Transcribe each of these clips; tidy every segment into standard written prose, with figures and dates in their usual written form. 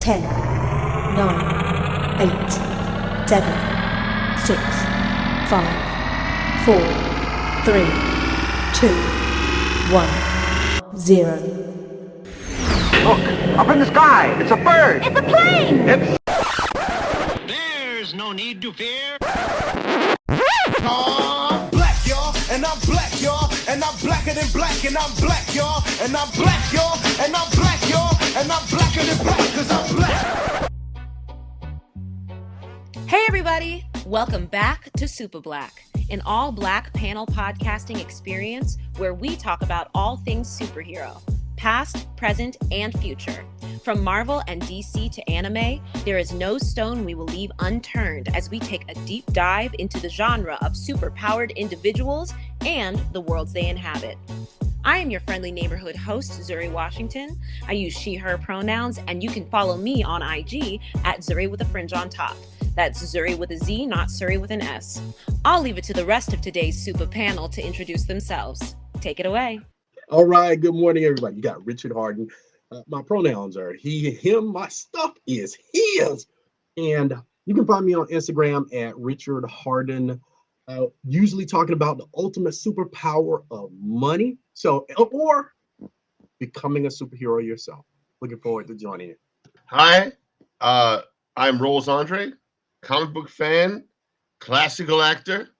10, 9, 8, 7, 6, 5, 4, 3, 2, 1, 0. Look, up in the sky, it's a bird. It's a plane. There's no need to fear. I'm black, y'all, and I'm black, y'all, and I'm blacker than black, and I'm black, y'all, and I'm black, y'all, and I'm black, y'all, and I'm blacker than black, cause I'm black. Hey everybody, welcome back to Super Black, an all-black panel podcasting experience where we talk about all things superhero, past, present, and future. From Marvel and DC to anime, there is no stone we will leave unturned as we take a deep dive into the genre of superpowered individuals and the worlds they inhabit. I am your friendly neighborhood host, Zuri Washington. I use she, her pronouns, and you can follow me on IG at Zuri with a fringe on top. That's Zuri with a Z, not Suri with an S. I'll leave it to the rest of today's super panel to introduce themselves. Take it away. All right, good morning, everybody. You got Richard Harden. My pronouns are he, him. My stuff is his. And you can find me on Instagram at Richard Harden, usually talking about the ultimate superpower of money. So, or becoming a superhero yourself. Looking forward to joining you. Hi, I'm Rolls Andre, comic book fan, classical actor.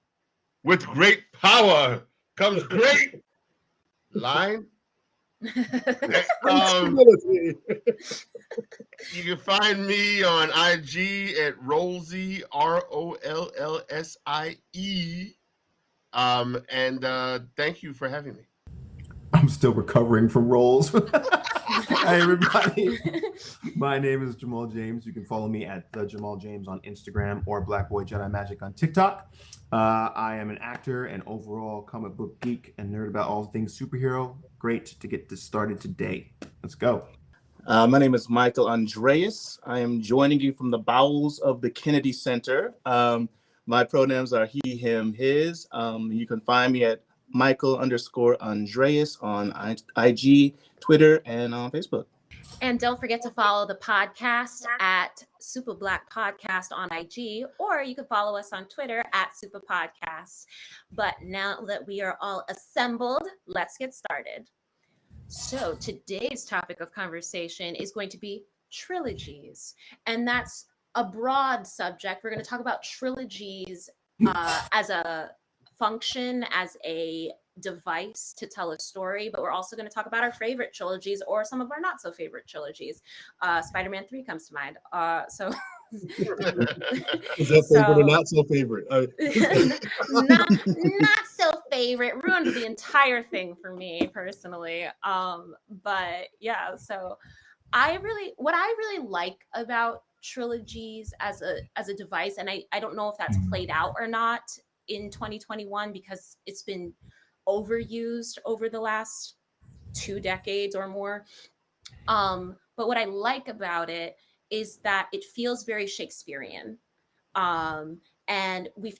With great power comes great line. You can find me on IG at Rollsie, Rollsie. And thank you for having me. I'm still recovering from rolls. Hi, everybody. My name is Jamal James. You can follow me at Jamal James on Instagram or Black Boy Jedi Magic on TikTok. I am an actor and overall comic book geek and nerd about all things superhero. Great to get this started today. Let's go. My name is Michael Andreas. I am joining you from the bowels of the Kennedy Center. My pronouns are he, him, his. You can find me at Michael_Andreas on IG, Twitter, and on Facebook. And don't forget to follow the podcast at Super Black Podcast on IG, or you can follow us on Twitter at Super Podcast. But now that we are all assembled, let's get started. So today's topic of conversation is going to be trilogies, and that's a broad subject. We're going to talk about trilogies as a function, as a device to tell a story, but we're also going to talk about our favorite trilogies or some of our not so favorite trilogies. Spider-Man 3 comes to mind. So is that favorite or not so favorite? not so favorite. Ruined the entire thing for me personally. But yeah, so what I really like about trilogies as a device, and I don't know if that's played out or not in 2021 because it's been overused over the last 2 decades or more. But what I like about it is that it feels very Shakespearean. And we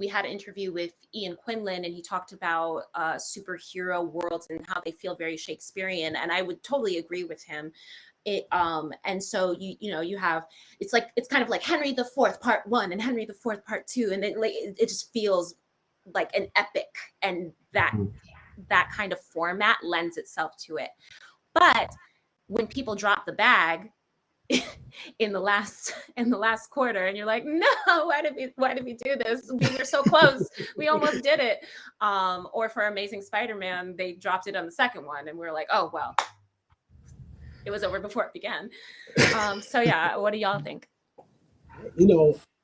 had an interview with Ian Quinlan, and he talked about superhero worlds and how they feel very Shakespearean. And I would totally agree with him. And so you have, it's kind of like Henry the Fourth Part 1 and Henry the Fourth Part 2, and then it just feels like an epic, and that kind of format lends itself to it. But when people drop the bag in the last quarter, and you're like, no, why did we do this? We were so close. We almost did it. Or for Amazing Spider-Man, they dropped it on the second one, and we were like, oh well, it was over before it began. So yeah, what do y'all think?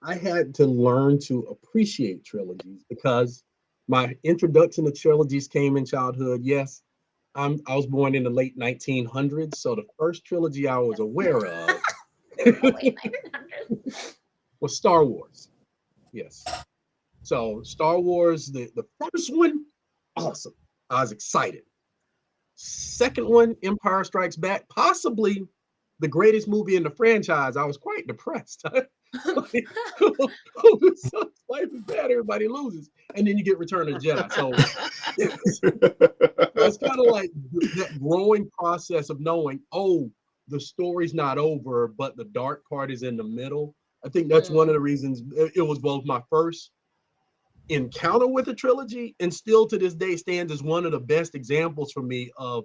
I had to learn to appreciate trilogies because my introduction to trilogies came in childhood. Yes, I was born in the late 1900s, so the first trilogy I was aware of was Star Wars. Yes. So Star Wars, the first one, awesome. I was excited. Second one, Empire Strikes Back, possibly the greatest movie in the franchise. I was quite depressed. Life is bad, everybody loses. And then you get Return of the Jedi. So it's kind of like that growing process of knowing, oh, the story's not over, but the dark part is in the middle. I think that's one of the reasons it was both my first encounter with a trilogy, and still to this day stands as one of the best examples for me of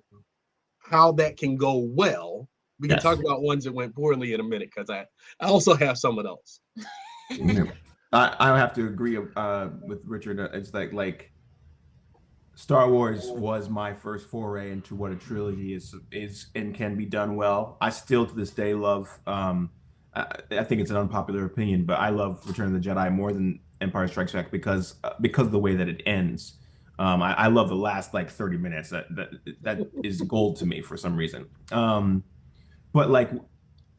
how that can go well. We can talk about ones that went poorly in a minute, because I also have some of those. I have to agree with Richard. It's like Star Wars was my first foray into what a trilogy is and can be done well. I still to this day love. I think it's an unpopular opinion, but I love Return of the Jedi more than Empire Strikes Back because of the way that it ends. I love the last like 30 minutes. That is gold to me for some reason. But like,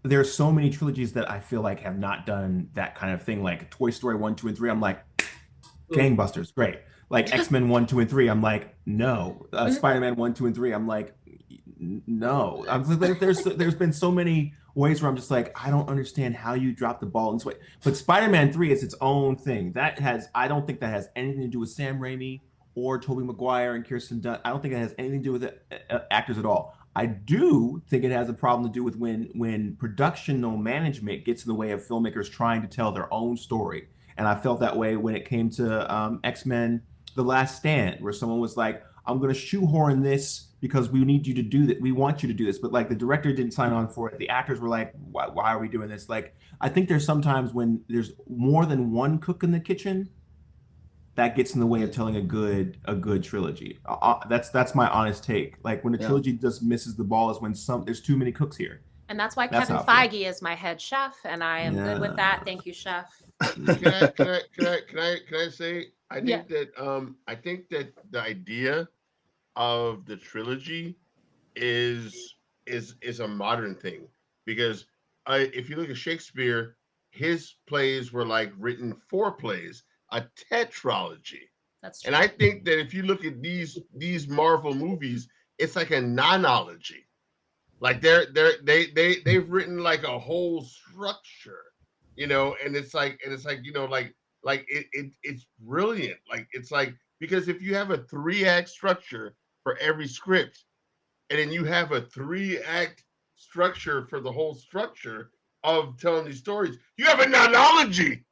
there's so many trilogies that I feel like have not done that kind of thing. Like Toy Story 1, 2, and 3. I'm like, gangbusters, great. Like X-Men 1, 2, and 3. I'm like, no. Spider-Man 1, 2, and 3. I'm like, no. There's been so many ways where I'm just like, I don't understand how you dropped the ball in this way. But Spider-Man 3 is its own thing. I don't think that has anything to do with Sam Raimi or Tobey Maguire and Kirsten Dunst. I don't think it has anything to do with actors at all. I do think it has a problem to do with when productional management gets in the way of filmmakers trying to tell their own story. And I felt that way when it came to X-Men: The Last Stand, where someone was like, I'm going to shoehorn this because we need you to do that. We want you to do this. But like the director didn't sign on for it. The actors were like, why are we doing this? Like, I think there's sometimes when there's more than one cook in the kitchen, that gets in the way of telling a good trilogy. That's my honest take. Like when a trilogy just misses the ball is when there's too many cooks here. And that's why Kevin Feige is my head chef, and I am good with that. Thank you, chef. Can I say I think that the idea of the trilogy is a modern thing, because if you look at Shakespeare, his plays were like written for plays, a tetralogy. That's true. And I think that if you look at these Marvel movies, it's like a nonology. Like they've written like a whole structure, and it's like it's brilliant. Like it's like, because if you have a 3-act structure for every script, and then you have a 3-act structure for the whole structure of telling these stories, you have a nonology.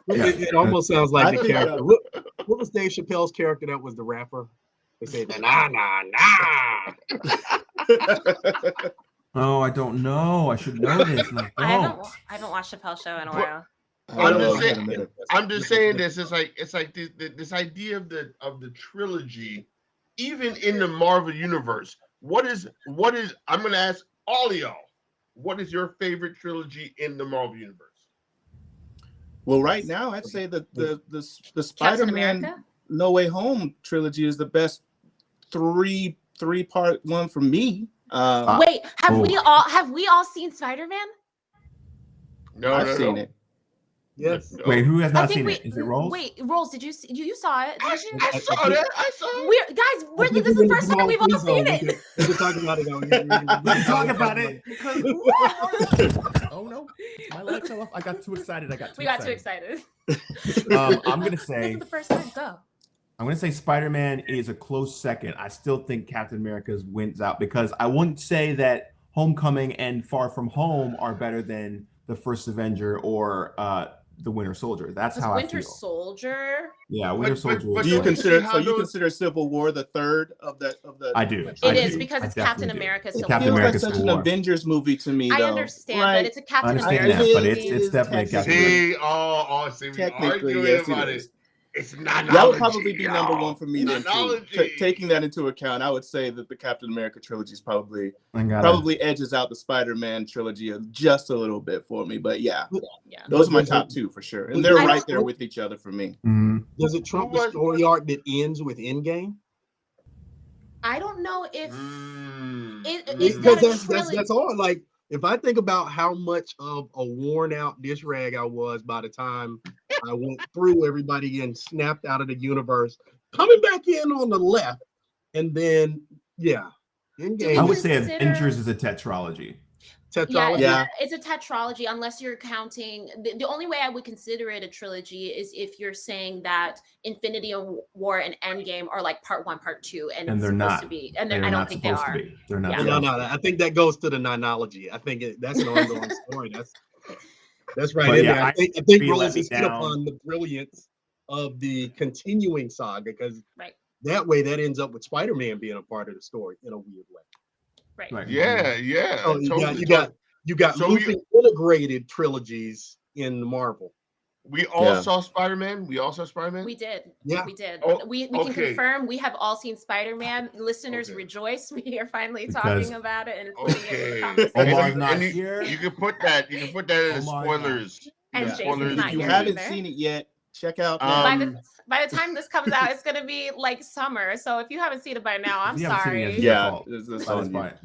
It almost sounds like the character. What was Dave Chappelle's character that was the rapper? They say nah. Oh, I don't know. I should know this. And I haven't watched Chappelle's show in a while. I'm just saying this. It's like this idea of the trilogy, even in the Marvel universe. What is? I'm going to ask all of y'all. What is your favorite trilogy in the Marvel universe? Well, right now, I'd say the Spider-Man No Way Home trilogy is the best three-part one for me. Wait, have we all seen Spider-Man? No, I've seen it. Yes. Wait, who has not seen it? Is it Rolls? Wait, Rolls, did you see? You saw it? I saw that. I saw it. This is the first time we've all seen it. We can talk about it. We can talk about it. Oh no, my leg fell off. I got too excited. We got too excited. I'm gonna say this is the first time. Go. I'm gonna say Spider-Man is a close second. I still think Captain America wins out, because I wouldn't say that Homecoming and Far From Home are better than the first Avenger or the Winter Soldier. That's how I feel. Winter Soldier. Yeah, Winter Soldier. Do you consider Civil War the third of the? I do. It is because it's Captain America's. It feels like such an Avengers movie to me, though. I understand, but it's a Captain America. That, but it's definitely Captain America. See, we arguing about it. It's not. That would probably be number one for me. Then, taking that into account, I would say that the Captain America trilogy is probably edges out the Spider-Man trilogy just a little bit for me. But yeah, those are my top two for sure, and they're right there with each other for me. Mm-hmm. Does it trump the story arc that ends with Endgame? I don't know if that's all. Like, if I think about how much of a worn out dish rag I was by the time I went through everybody and snapped out of the universe, coming back in on the left, and then Endgame. I would say Avengers is a tetralogy. Tetralogy? Yeah, it's a tetralogy unless you're counting. The only way I would consider it a trilogy is if you're saying that Infinity War and Endgame are like part 1, part 2, and it's they're supposed not. to be. And They are I don't not think they supposed to are. be. They're not. Yeah. No. I think that goes to the nonology. I think that's an ongoing story. That's right in there. I think Rose has hit upon the brilliance of the continuing saga, because that way that ends up with Spider-Man being a part of the story in a weird way. Right. Yeah. So you got So looping integrated trilogies in Marvel. We all saw Spider-Man. We did. Yeah. We did. Oh, we can confirm we have all seen Spider-Man. Listeners rejoice. We are finally talking about it and putting it in the conversation. Omar's not here. You can put that in the spoilers. And Jason's not if you here haven't either. seen it yet, check out. By the time this comes out, it's gonna be like summer. So if you haven't seen it by now, I'm sorry.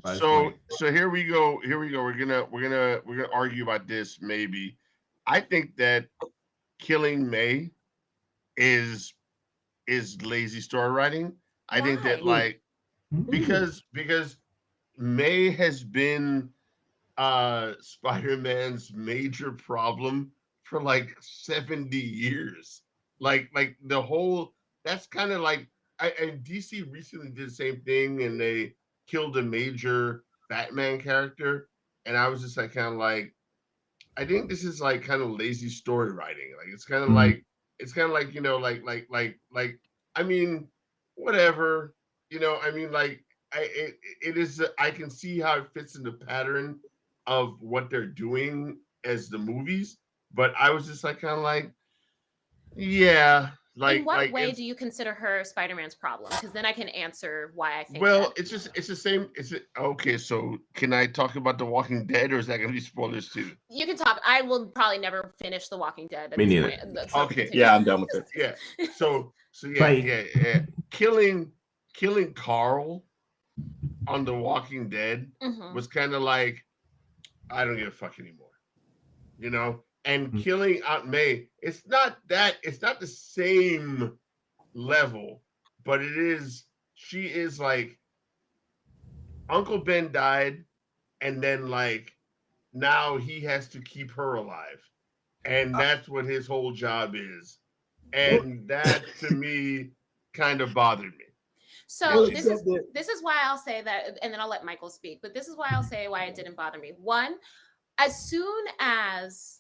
So here we go. We're gonna argue about this. Maybe I think that killing May is lazy story writing. I think that because May has been Spider-Man's major problem for like 70 years. Like the whole, that's kind of like, and DC recently did the same thing, and they killed a major Batman character, and I was just like kind of like, I think this is like kind of lazy story writing. Like it's kind of like you know like I mean whatever, you know, I mean like it is, I can see how it fits in the pattern of what they're doing as the movies, but I was just like kind of like, yeah. Like, in what way do you consider her Spider-Man's problem? Because then I can answer why I think. Well, it's the same. Okay? So can I talk about The Walking Dead, or is that going to be spoilers too? You can talk. I will probably never finish The Walking Dead. Me neither. Okay. Yeah, I'm done with it. Yeah. So yeah. Killing Carl on The Walking Dead was kind of like, I don't give a fuck anymore, you know. And killing Aunt May, it's not the same level, but she is like, Uncle Ben died, and then like now he has to keep her alive, and that's what his whole job is, and that to me kind of bothered me. So this is why I'll say that, and then I'll let Michael speak, but this is why I'll say why it didn't bother me. One, as soon as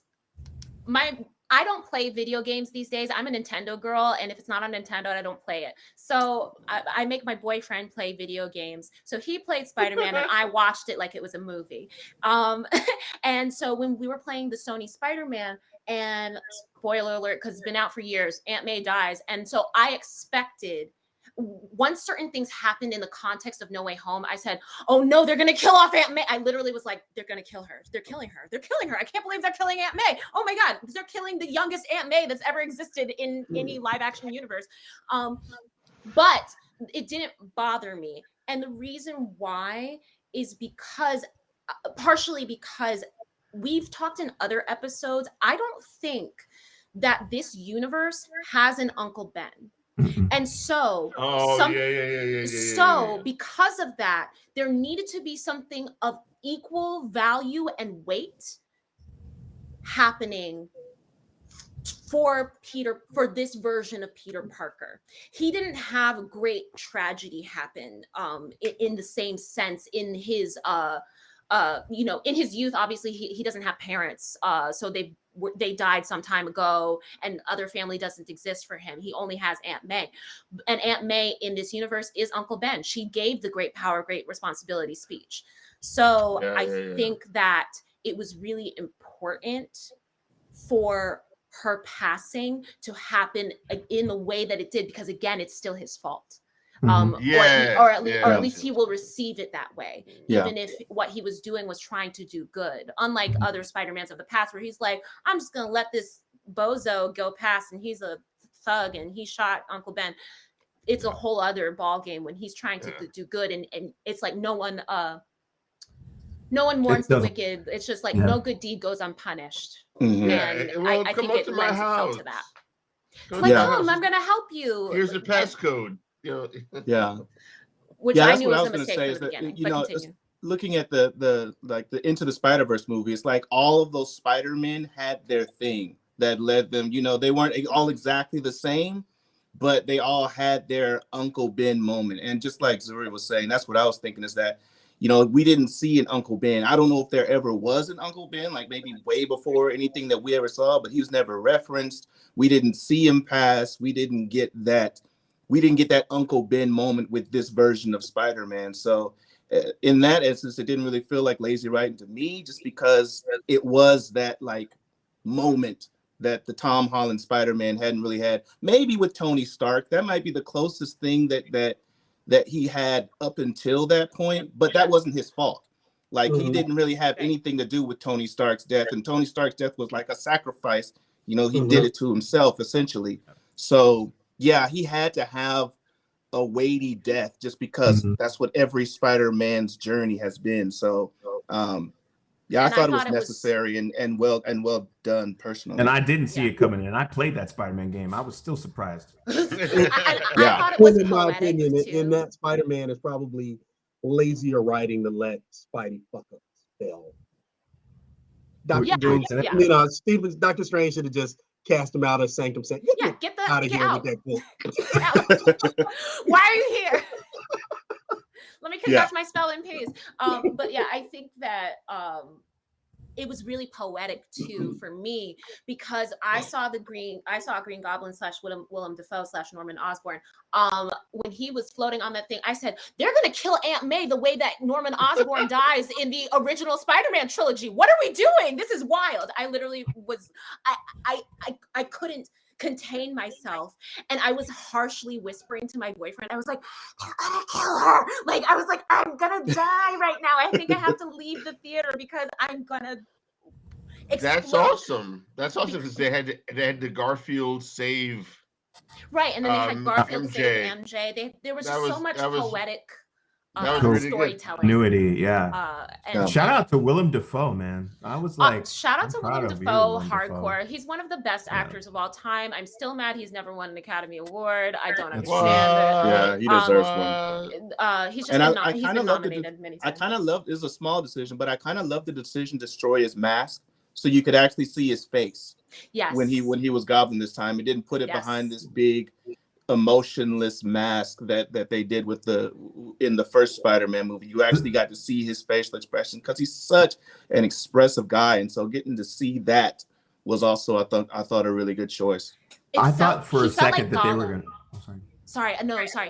I don't play video games these days. I'm a Nintendo girl, and if it's not on Nintendo, I don't play it. So I make my boyfriend play video games. So he played Spider-Man, and I watched it like it was a movie. And so when we were playing the Sony Spider-Man, and spoiler alert, because it's been out for years, Aunt May dies. And so I expected, once certain things happened in the context of No Way Home, I said, oh no, they're going to kill off Aunt May. I literally was like, they're going to kill her. They're killing her. They're killing her. I can't believe they're killing Aunt May. Oh my God, they're killing the youngest Aunt May that's ever existed in any live action universe. But it didn't bother me. And the reason why is because, partially because we've talked in other episodes, I don't think that this universe has an Uncle Ben. And so, because of that, there needed to be something of equal value and weight happening for this version of Peter Parker. He didn't have a great tragedy happen in the same sense in his in his youth. Obviously he doesn't have parents, so they died some time ago, and other family doesn't exist for him. He only has Aunt May, and Aunt May in this universe is Uncle Ben. She gave the great power, great responsibility speech. So I think that it was really important for her passing to happen in the way that it did, because again, it's still his fault. Or at least he will receive it that way, even if what he was doing was trying to do good, unlike other Spider-Mans of the past where he's like, I'm just gonna let this bozo go past and he's a thug and he shot Uncle Ben. It's a whole other ball game when he's trying to do good, and it's like no one mourns the wicked. It's just like no good deed goes unpunished. And I think it lends itself to that. Like, come, I'm gonna help you. Here's the passcode. Which I knew was a mistake from the beginning. looking at the Into the Spider-Verse movie, it's like all of those Spider-Men had their thing that led them. You know, they weren't all exactly the same, but they all had their Uncle Ben moment. And just like Zuri was saying, that's what I was thinking, is that, you know, we didn't see an Uncle Ben. I don't know if there ever was an Uncle Ben, like maybe way before anything that we ever saw, but he was never referenced. We didn't see him pass. We didn't get that Uncle Ben moment with this version of Spider-Man. So in that instance, it didn't really feel like lazy writing to me, just because it was that like moment that the Tom Holland Spider-Man hadn't really had. Maybe with Tony Stark, that might be the closest thing that he had up until that point, but that wasn't his fault. Like he didn't really have anything to do with Tony Stark's death, and Tony Stark's death was like a sacrifice. You know, he did it to himself essentially. So yeah, he had to have a weighty death just because that's what every Spider-Man's journey has been. So yeah, I thought it was necessary and well done personally. And I didn't see it coming in. I played that Spider-Man game. I was still surprised. I thought it was in my opinion, too. in that Spider-Man is probably lazier writing to let Spidey fuck up spell. Dr. Doom, you know, Dr. Strange should have just cast him out of Sanctum, saying, get out of here out. with that book. Why are you here? Let me conduct my spell in peace. But yeah, I think that it was really poetic too for me, because I saw Green Goblin / Willem Dafoe / Norman Osborn. When he was floating on that thing, I said, they're gonna kill Aunt May the way that Norman Osborn dies in the original Spider-Man trilogy. What are we doing? This is wild. I literally was, I couldn't contain myself, and I was harshly whispering to my boyfriend. I was like, they're gonna kill her. Like, I was like, I'm gonna die right now. I think I have to leave the theater because I'm gonna explode. That's awesome. That's awesome, because they had the Garfield save. Right, and then they had Garfield save MJ. There was just so much poetic storytelling. Continuity, and shout out to Willem Dafoe, man. I was like, shout out to Willem Dafoe, hardcore. He's one of the best actors of all time. I'm still mad he's never won an Academy Award. I don't understand it. Yeah, he deserves one. He's just he's been nominated many times. I kind of love. It's a small decision, but I kind of love the decision to destroy his mask, so you could actually see his face. Yes. When he was Goblin this time, it didn't put it behind this big emotionless mask that they did in the first Spider-Man movie. You actually got to see his facial expression, because he's such an expressive guy, and so getting to see that was also I thought a really good choice. I thought for a second that they were gonna. Sorry.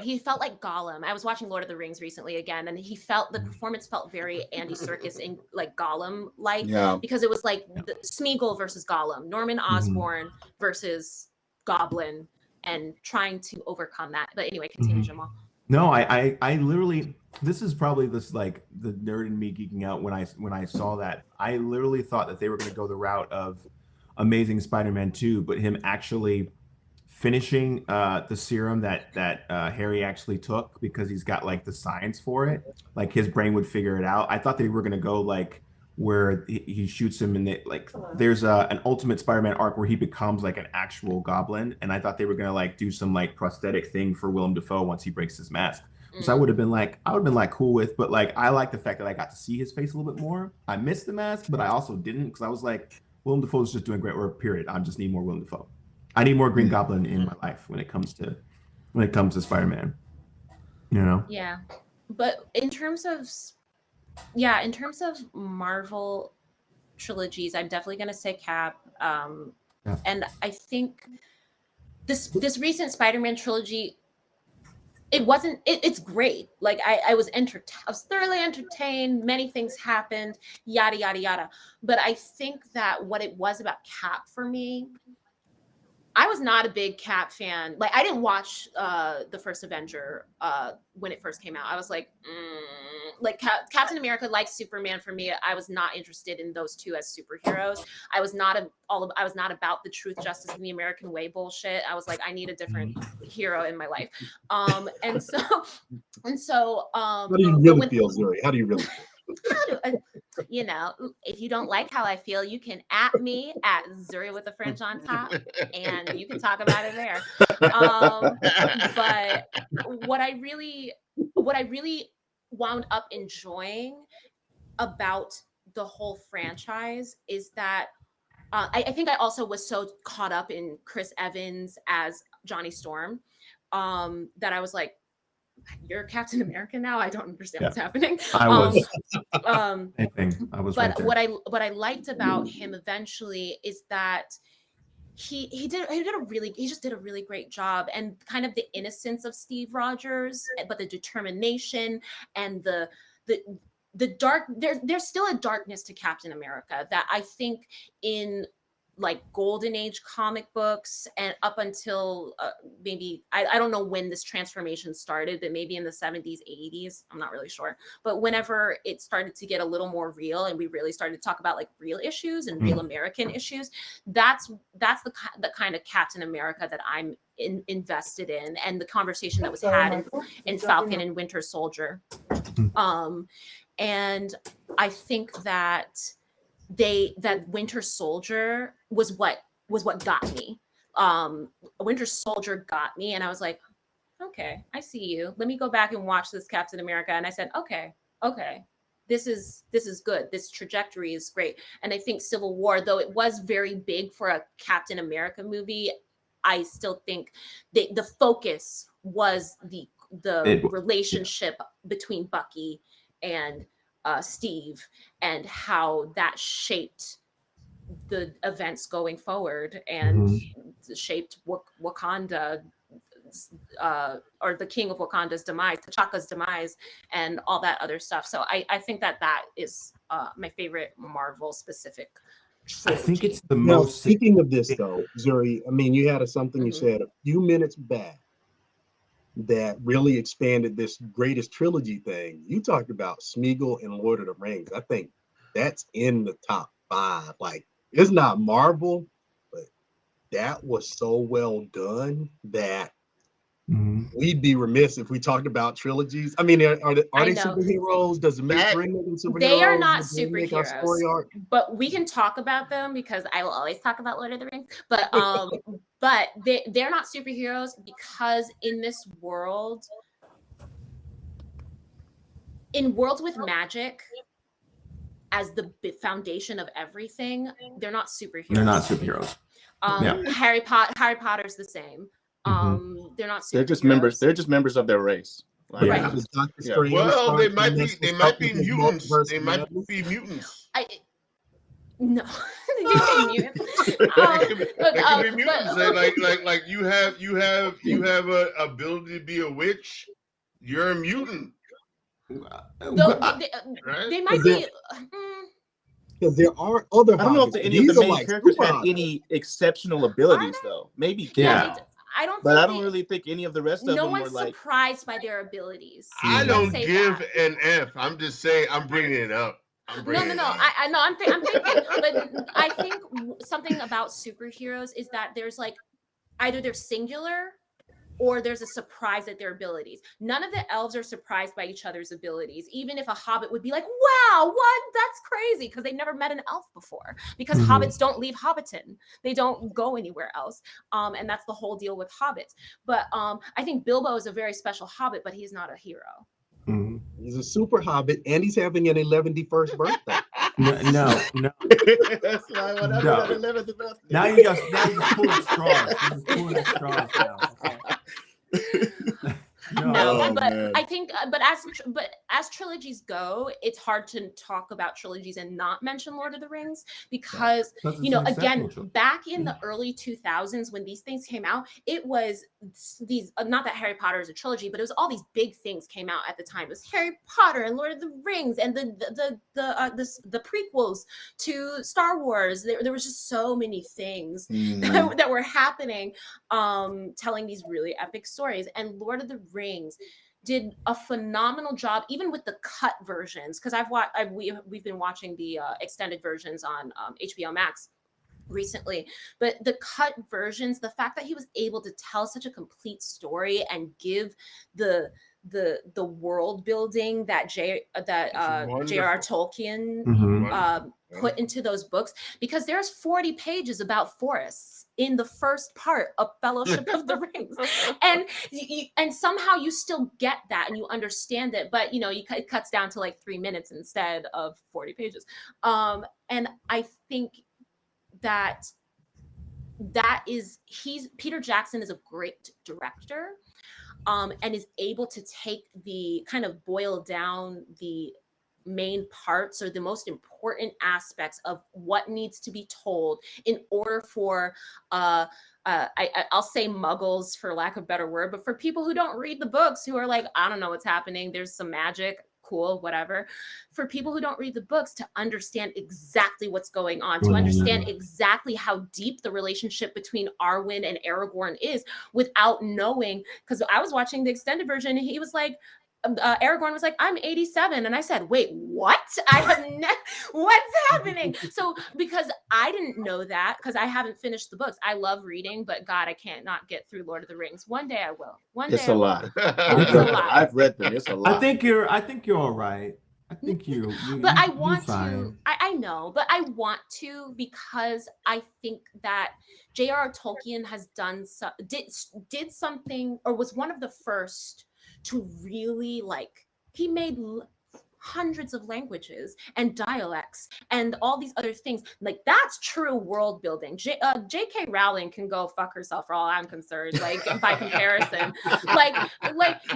He felt like Gollum. I was watching Lord of the Rings recently again, and the performance felt very Andy Serkis and like Gollum because it was like Smeagol versus Gollum, Norman Osborn versus Goblin, and trying to overcome that. But anyway, continue, Jamal. No, I literally, this is probably this like the nerd in me geeking out when I saw that. I literally thought that they were going to go the route of Amazing Spider-Man 2, but him actually finishing the serum that Harry actually took, because he's got like the science for it. Like his brain would figure it out. I thought they were going to go like where he shoots him, and there's an Ultimate Spider-Man arc where he becomes like an actual goblin, and I thought they were gonna like do some like prosthetic thing for Willem Dafoe once he breaks his mask. So I would have been like cool with, but like I like the fact that I got to see his face a little bit more. I missed the mask, but I also didn't, because I was like, Willem Dafoe is just doing great work. Period. I just need more Willem Dafoe. I need more Green Goblin in my life when it comes to Spider-Man. You know? Yeah, but in terms of Marvel trilogies, I'm definitely going to say Cap. And I think this recent Spider-Man trilogy, it's great. Like I was thoroughly entertained. Many things happened, yada, yada, yada. But I think that what it was about Cap for me, I was not a big Cap fan. Like I didn't watch the first Avenger when it first came out. I was like, like Captain America, like Superman, for me, I was not interested in those two as superheroes. I was not about the truth, justice, and the American way bullshit. I was like, I need a different hero in my life. And so how do you really feel, Zuri? How do you really feel? If you don't like how I feel, you can at me at Zuri with the French on top, and you can talk about it there. But what I really wound up enjoying about the whole franchise is that I think I also was so caught up in Chris Evans as Johnny Storm that I was like, you're Captain America now? I don't understand what's happening. I was. I was but right what I liked about him eventually is that he just did a really great job, and kind of the innocence of Steve Rogers, but the determination and the dark, there's still a darkness to Captain America that I think in like golden age comic books and up until maybe I don't know when this transformation started, but maybe in the 70s, 80s, I'm not really sure, but whenever it started to get a little more real and we really started to talk about like real issues and real American issues, that's the kind of Captain America that I'm invested in, and the conversation that was had in Falcon and Winter Soldier. And I think that Winter Soldier was what got me. Winter Soldier got me, and I was like, okay, I see you. Let me go back and watch this Captain America. And I said, okay, this is good. This trajectory is great. And I think Civil War, though it was very big for a Captain America movie, I still think the focus was the relationship between Bucky and Steve, and how that shaped the events going forward and shaped Wakanda, or the King of Wakanda's demise, T'Chaka's demise, and all that other stuff. So I think that is my favorite Marvel specific trilogy. I think it's the most. Speaking of this, though, Zuri, I mean, you had something you said a few minutes back that really expanded this greatest trilogy thing. You talked about Smeagol and Lord of the Rings. I think that's in the top 5. Like, it's not Marvel, but that was so well done that we'd be remiss if we talked about trilogies. I mean, are they superheroes? Does it make bring them superheroes? They are not superheroes, but we can talk about them because I will always talk about Lord of the Rings. But but they're not superheroes because in this world, in worlds with magic as the foundation of everything, they're not superheroes. Harry Potter's the same. They're not superheroes. They're just members of their race. Like, well, they might be mutants. They might be mutants. No, they mutants. They could be mutants. Like you have a ability to be a witch. You're a mutant. They might be. Because there are other. I don't know if any of the main characters had any exceptional abilities, though. Maybe. I don't really think any of the rest of them were like. No one's surprised by their abilities. I don't give an F. I'm just saying. I'm bringing it up. I'm thinking, but I think something about superheroes is that there's like either they're singular or there's a surprise at their abilities. None of the elves are surprised by each other's abilities, even if a hobbit would be like, wow, what? That's crazy, because they've never met an elf before, because hobbits don't leave Hobbiton. They don't go anywhere else. And that's the whole deal with hobbits. But I think Bilbo is a very special hobbit, but he's not a hero. He's a super hobbit, and he's having an 11th birthday. No. That's why I went up on 11th birthday. Now you just pulling straws. You're just pulling straws now. Okay? But I think, but as trilogies go, it's hard to talk about trilogies and not mention Lord of the Rings because again, back in the early 2000s when these things came out, it was these not that Harry Potter is a trilogy, but it was all these big things came out at the time. It was Harry Potter and Lord of the Rings and the prequels to Star Wars. There was just so many things that were happening, telling these really epic stories, and Lord of the Rings did a phenomenal job, even with the cut versions. Because we've been watching the extended versions on HBO Max recently, but the cut versions, the fact that he was able to tell such a complete story and give the the world building that J.R.R. Tolkien put into those books, because there's 40 pages about forests in the first part of Fellowship of the Rings, and somehow you still get that and you understand it, but it cuts down to like 3 minutes instead of 40 pages. And I think that Peter Jackson is a great director, and is able to take the kind of boil down the main parts or the most important aspects of what needs to be told in order for I'll say muggles, for lack of a better word, but for people who don't read the books, who are like, I don't know what's happening, there's some magic, cool, whatever. For people who don't read the books to understand exactly what's going on, to understand exactly how deep the relationship between Arwen and Aragorn is, without knowing, because I was watching the extended version and he was like, Aragorn was like, I'm 87. And I said, wait, what? What's happening? So, because I didn't know that, because I haven't finished the books. I love reading, but God, I can't not get through Lord of the Rings. One day I will. It's a lot. I've read them. It's a lot. I think you're all right. I think you but I want to. I know, but I want to, because I think that J.R.R. Tolkien has did something, or was one of the first to really, like, he made hundreds of languages and dialects and all these other things. Like, that's true world building. J.K. Rowling can go fuck herself for all I'm concerned, like, by comparison. like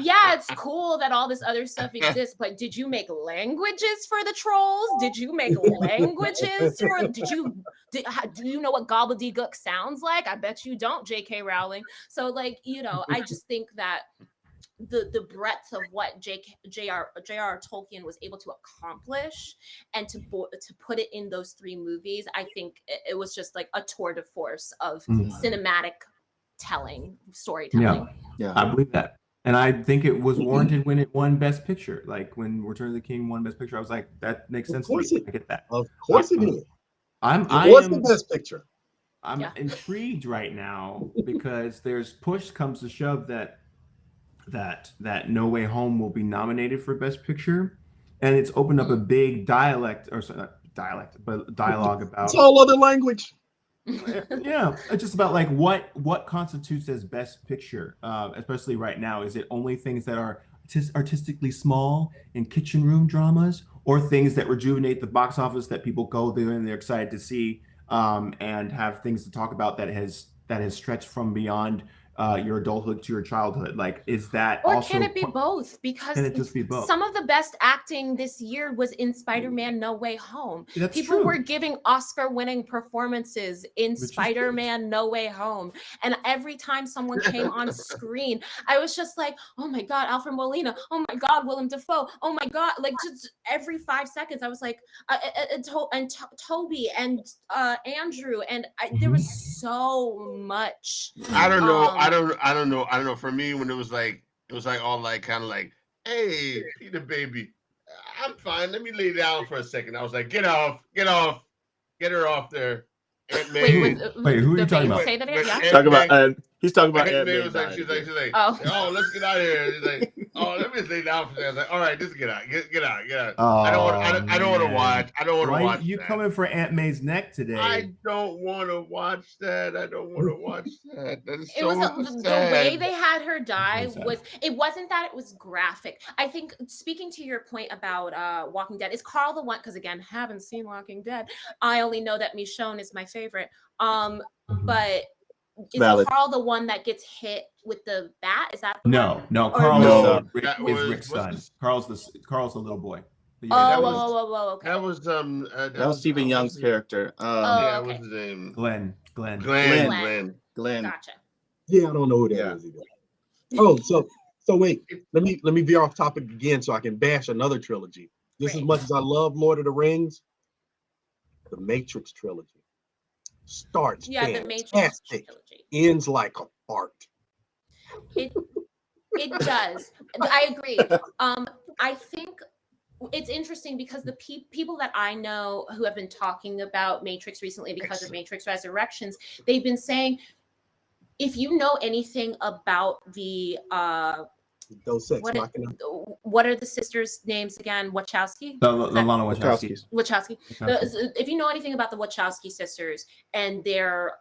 yeah, it's cool that all this other stuff exists, but did you make languages for the trolls? Did you make languages for do you know what gobbledygook sounds like? I bet you don't, J.K. Rowling. So, like, I just think that the breadth of what J.R.R. Tolkien was able to accomplish, and to put it in those 3 movies, I think it was just like a tour de force of cinematic storytelling. Yeah, I believe that. And I think it was warranted when it won Best Picture. Like, when Return of the King won Best Picture, I was like, that makes sense to me. I get that. Of course it did. It was the Best Picture. I'm intrigued right now, because there's push comes to shove that No Way Home will be nominated for Best Picture, and it's opened up a big dialogue about it's all other language. Yeah, it's just about like what constitutes as Best Picture, especially right now. Is it only things that are artistically small in kitchen room dramas, or things that rejuvenate the box office that people go there and they're excited to see, and have things to talk about that has stretched from beyond your adulthood to your childhood? Like, is that or also, can it be both? Because can it just be both? Some of the best acting this year was in Spider-Man No Way Home. That's People true. were giving Oscar-winning performances in Spider-Man No Way Home, and every time someone came on screen, I was just like, oh my God, Alfred Molina, oh my God, Willem Dafoe, oh my God, like, just every 5 seconds I was like, Tobey and Andrew, and there was so much. I don't know. For me, when it was all like kind of like, hey, Peter baby, I'm fine. Let me lay down for a second. I was like, get her off there. Wait, who are you talking about? Say that again. He's talking about Aunt May. She's like, oh, let's get out of here. She's like, oh, let me lay down for a second. I was like, all right, just get out. Oh, I don't want to watch. I don't want to watch. You coming for Aunt May's neck today? I don't want to watch that. That is so the way they had her die it wasn't that it was graphic. I think, speaking to your point about Walking Dead, is Carl the one? Because again, haven't seen Walking Dead. I only know that Michonne is my favorite. But is Carl the one that gets hit with the bat? Is that no? Carl is Rick's son. Carl's the little boy. Yeah, okay. That was that was Stephen Young's character. What's his name? Glenn. Gotcha. Yeah, I don't know who that is either. Oh, so wait, let me veer off topic again so I can bash another trilogy. Just as much as I love Lord of the Rings, the Matrix trilogy starts the Matrix trilogy ends like a fart. It does. I agree. I think it's interesting because the people that I know who have been talking about Matrix recently because of Matrix Resurrections, they've been saying, if you know anything about the Those sex What, machina. what are the sisters' names again? Wachowski? The Lana Wachowski. Wachowski. If you know anything about the Wachowski sisters and their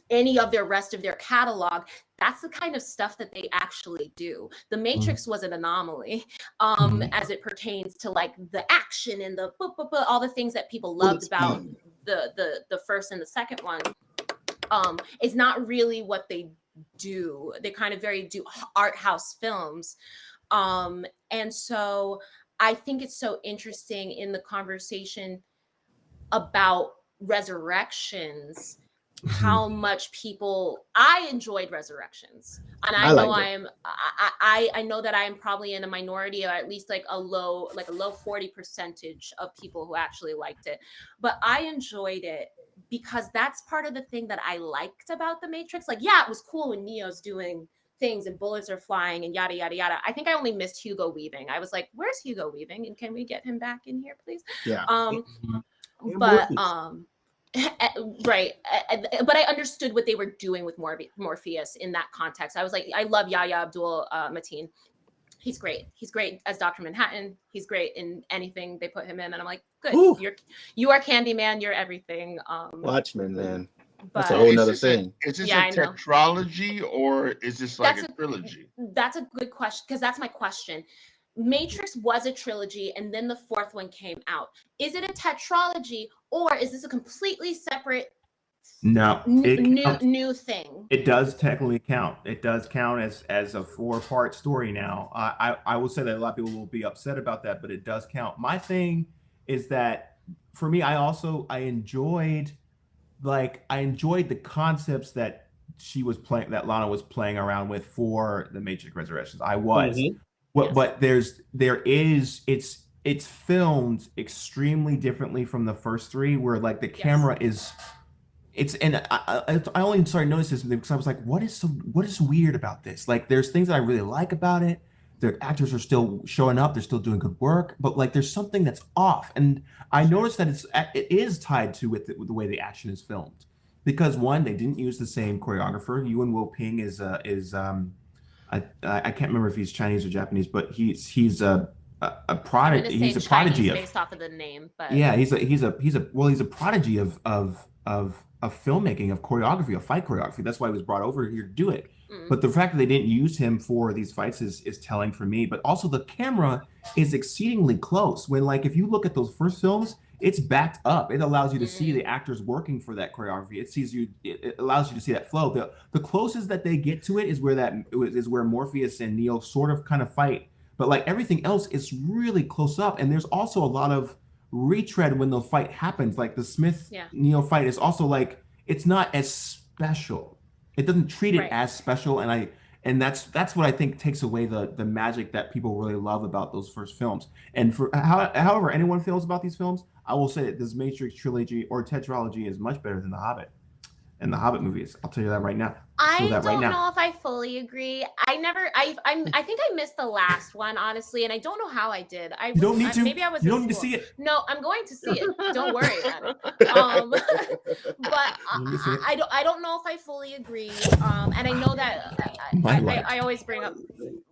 any of their rest of their catalog, that's the kind of stuff that they actually do. The Matrix was an anomaly as it pertains to like the action and the all the things that people loved about the first and the second one. It's not really what they do. They kind of do art house films. And so I think it's so interesting in the conversation about resurrections, how much I enjoyed Resurrections, and I know I know that I am probably in a minority, or at least like a low 40% of people who actually liked it, but I enjoyed it because that's part of the thing that I liked about the Matrix. Like, yeah, it was cool when Neo's doing things and bullets are flying and yada yada yada. I think I only missed Hugo Weaving. I was like, where's Hugo Weaving, and can we get him back in here, please? Yeah. But right, but I understood what they were doing with Morpheus in that context. I was like, I love Yahya Abdul Mateen. He's great. He's great as Dr. Manhattan. He's great in anything they put him in, and I'm like, good. Ooh. You are Candyman. You're everything. Watchmen, man. But that's a whole nother thing. Is this a tetralogy or is this like a trilogy? That's a good question, because that's my question. Matrix was a trilogy, and then the fourth one came out. Is it a tetralogy, or is this a completely separate new thing? It does technically count. It does count as a 4-part story now. I will say that a lot of people will be upset about that, but it does count. My thing is that for me, I enjoyed the concepts that Lana was playing around with for the Matrix Resurrections. I was. But it's filmed extremely differently from the first three, where like the camera I only started noticing this because I was like, what is weird about this? Like, there's things that I really like about it. The actors are still showing up, they're still doing good work, but like there's something that's off. And I noticed that it is tied to with the way the action is filmed, because one, they didn't use the same choreographer. Yuen Wo-ping is I can't remember if he's Chinese or Japanese, but he's a prodigy. He's a prodigy based off of the name, but yeah, he's a prodigy of filmmaking, of choreography, of fight choreography. That's why he was brought over here to do it. But the fact that they didn't use him for these fights is telling for me. But also the camera is exceedingly close. When like if you look at those first films, it's backed up. It allows you to see the actors working for that choreography. It allows you to see that flow. The closest that they get to it is where Morpheus and Neo sort of kind of fight. But like everything else is really close up. And there's also a lot of retread when the fight happens. Like the Smith Neo fight is also like, it's not as special. It doesn't treat it as special. And that's what I think takes away the magic that people really love about those first films. And for however anyone feels about these films, I will say that this Matrix trilogy or tetralogy is much better than The Hobbit and the Hobbit movies. I'll tell you that right now. I don't know if I fully agree. I think I missed the last one, honestly, and I don't know how I did. You don't need to. Maybe I was. You don't need to see it. No, I'm going to see it. Don't worry about it. But I don't know if I fully agree. And I know that I always bring up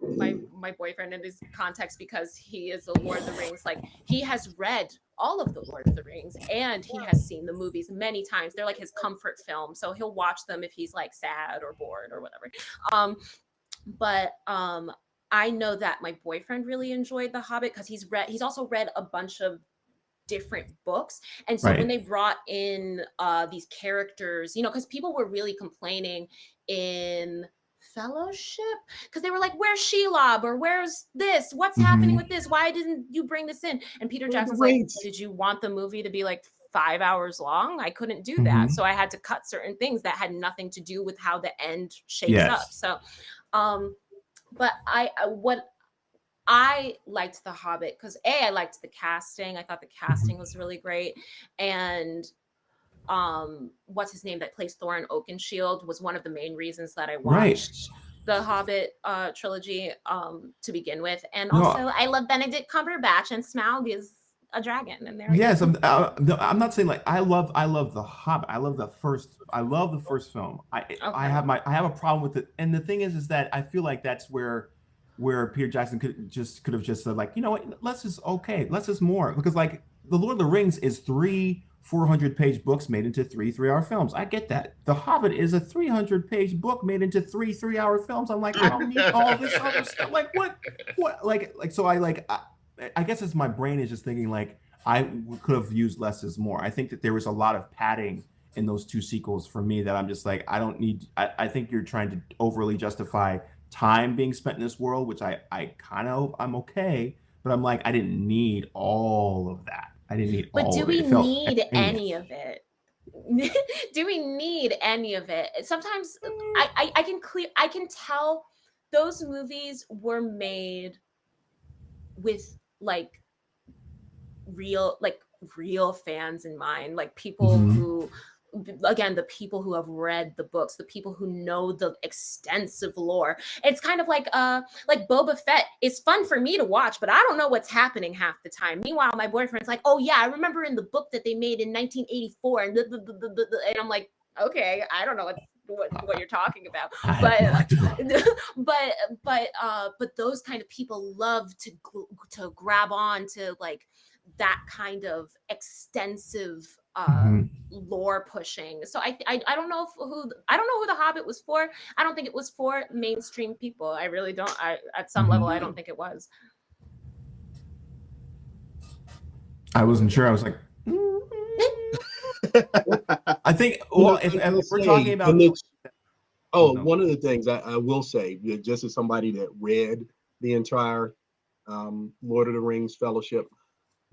my boyfriend in this context because he is a Lord of the Rings. Like, he has read all of the Lord of the Rings and he has seen the movies many times. They're like his comfort film, so he'll watch them if he's like sad or bored or whatever. But I know that my boyfriend really enjoyed The Hobbit because he's also read a bunch of different books. And so when they brought in these characters, because people were really complaining in Fellowship because they were like, where's Shelob, or where's this, what's happening with this, why didn't you bring this in? And Peter Jackson's like, did you want the movie to be like 5 hours long? I couldn't do that, so I had to cut certain things that had nothing to do with how the end shapes up. So but I liked The Hobbit because I liked the casting. I thought the casting was really great. And what's his name that plays Thorin Oakenshield was one of the main reasons that I watched the Hobbit trilogy to begin with. And also I love Benedict Cumberbatch, and Smaug is a dragon, and there. Yes, no, I'm not saying like I love the Hobbit. I love the first film. I have a problem with it, and the thing is that I feel like that's where Peter Jackson could have just said like, you know what, let's just more, because like the Lord of the Rings is 3 400-page books made into 3 3-hour films. I get that. The Hobbit is a 300-page book made into 3 3-hour films. I'm like, I don't need all this other stuff. Like what like so I guess it's my brain is just thinking like I could have used less is more. I think that there was a lot of padding in those 2 sequels for me that I'm just like, I don't need. I think you're trying to overly justify time being spent in this world, which I'm okay, but I'm like, I didn't need all of that. I didn't need all of it. But do we need any of it? Do we need any of it? Sometimes I can tell those movies were made with like real fans in mind, like people who, again, the people who have read the books, the people who know the extensive lore. It's kind of like Boba Fett is fun for me to watch, but I don't know what's happening half the time. Meanwhile, my boyfriend's like, oh yeah, I remember in the book that they made in 1984, and I'm like, okay, I don't know what you're talking about, but those kind of people love to grab on to like that kind of extensive lore pushing. So I don't know who the Hobbit was for. I don't think it was for mainstream people. I really don't. At some level, I don't think it was. I wasn't sure. I was like, I think. Well, if we're talking about, one of the things I will say, just as somebody that read the entire Lord of the Rings Fellowship,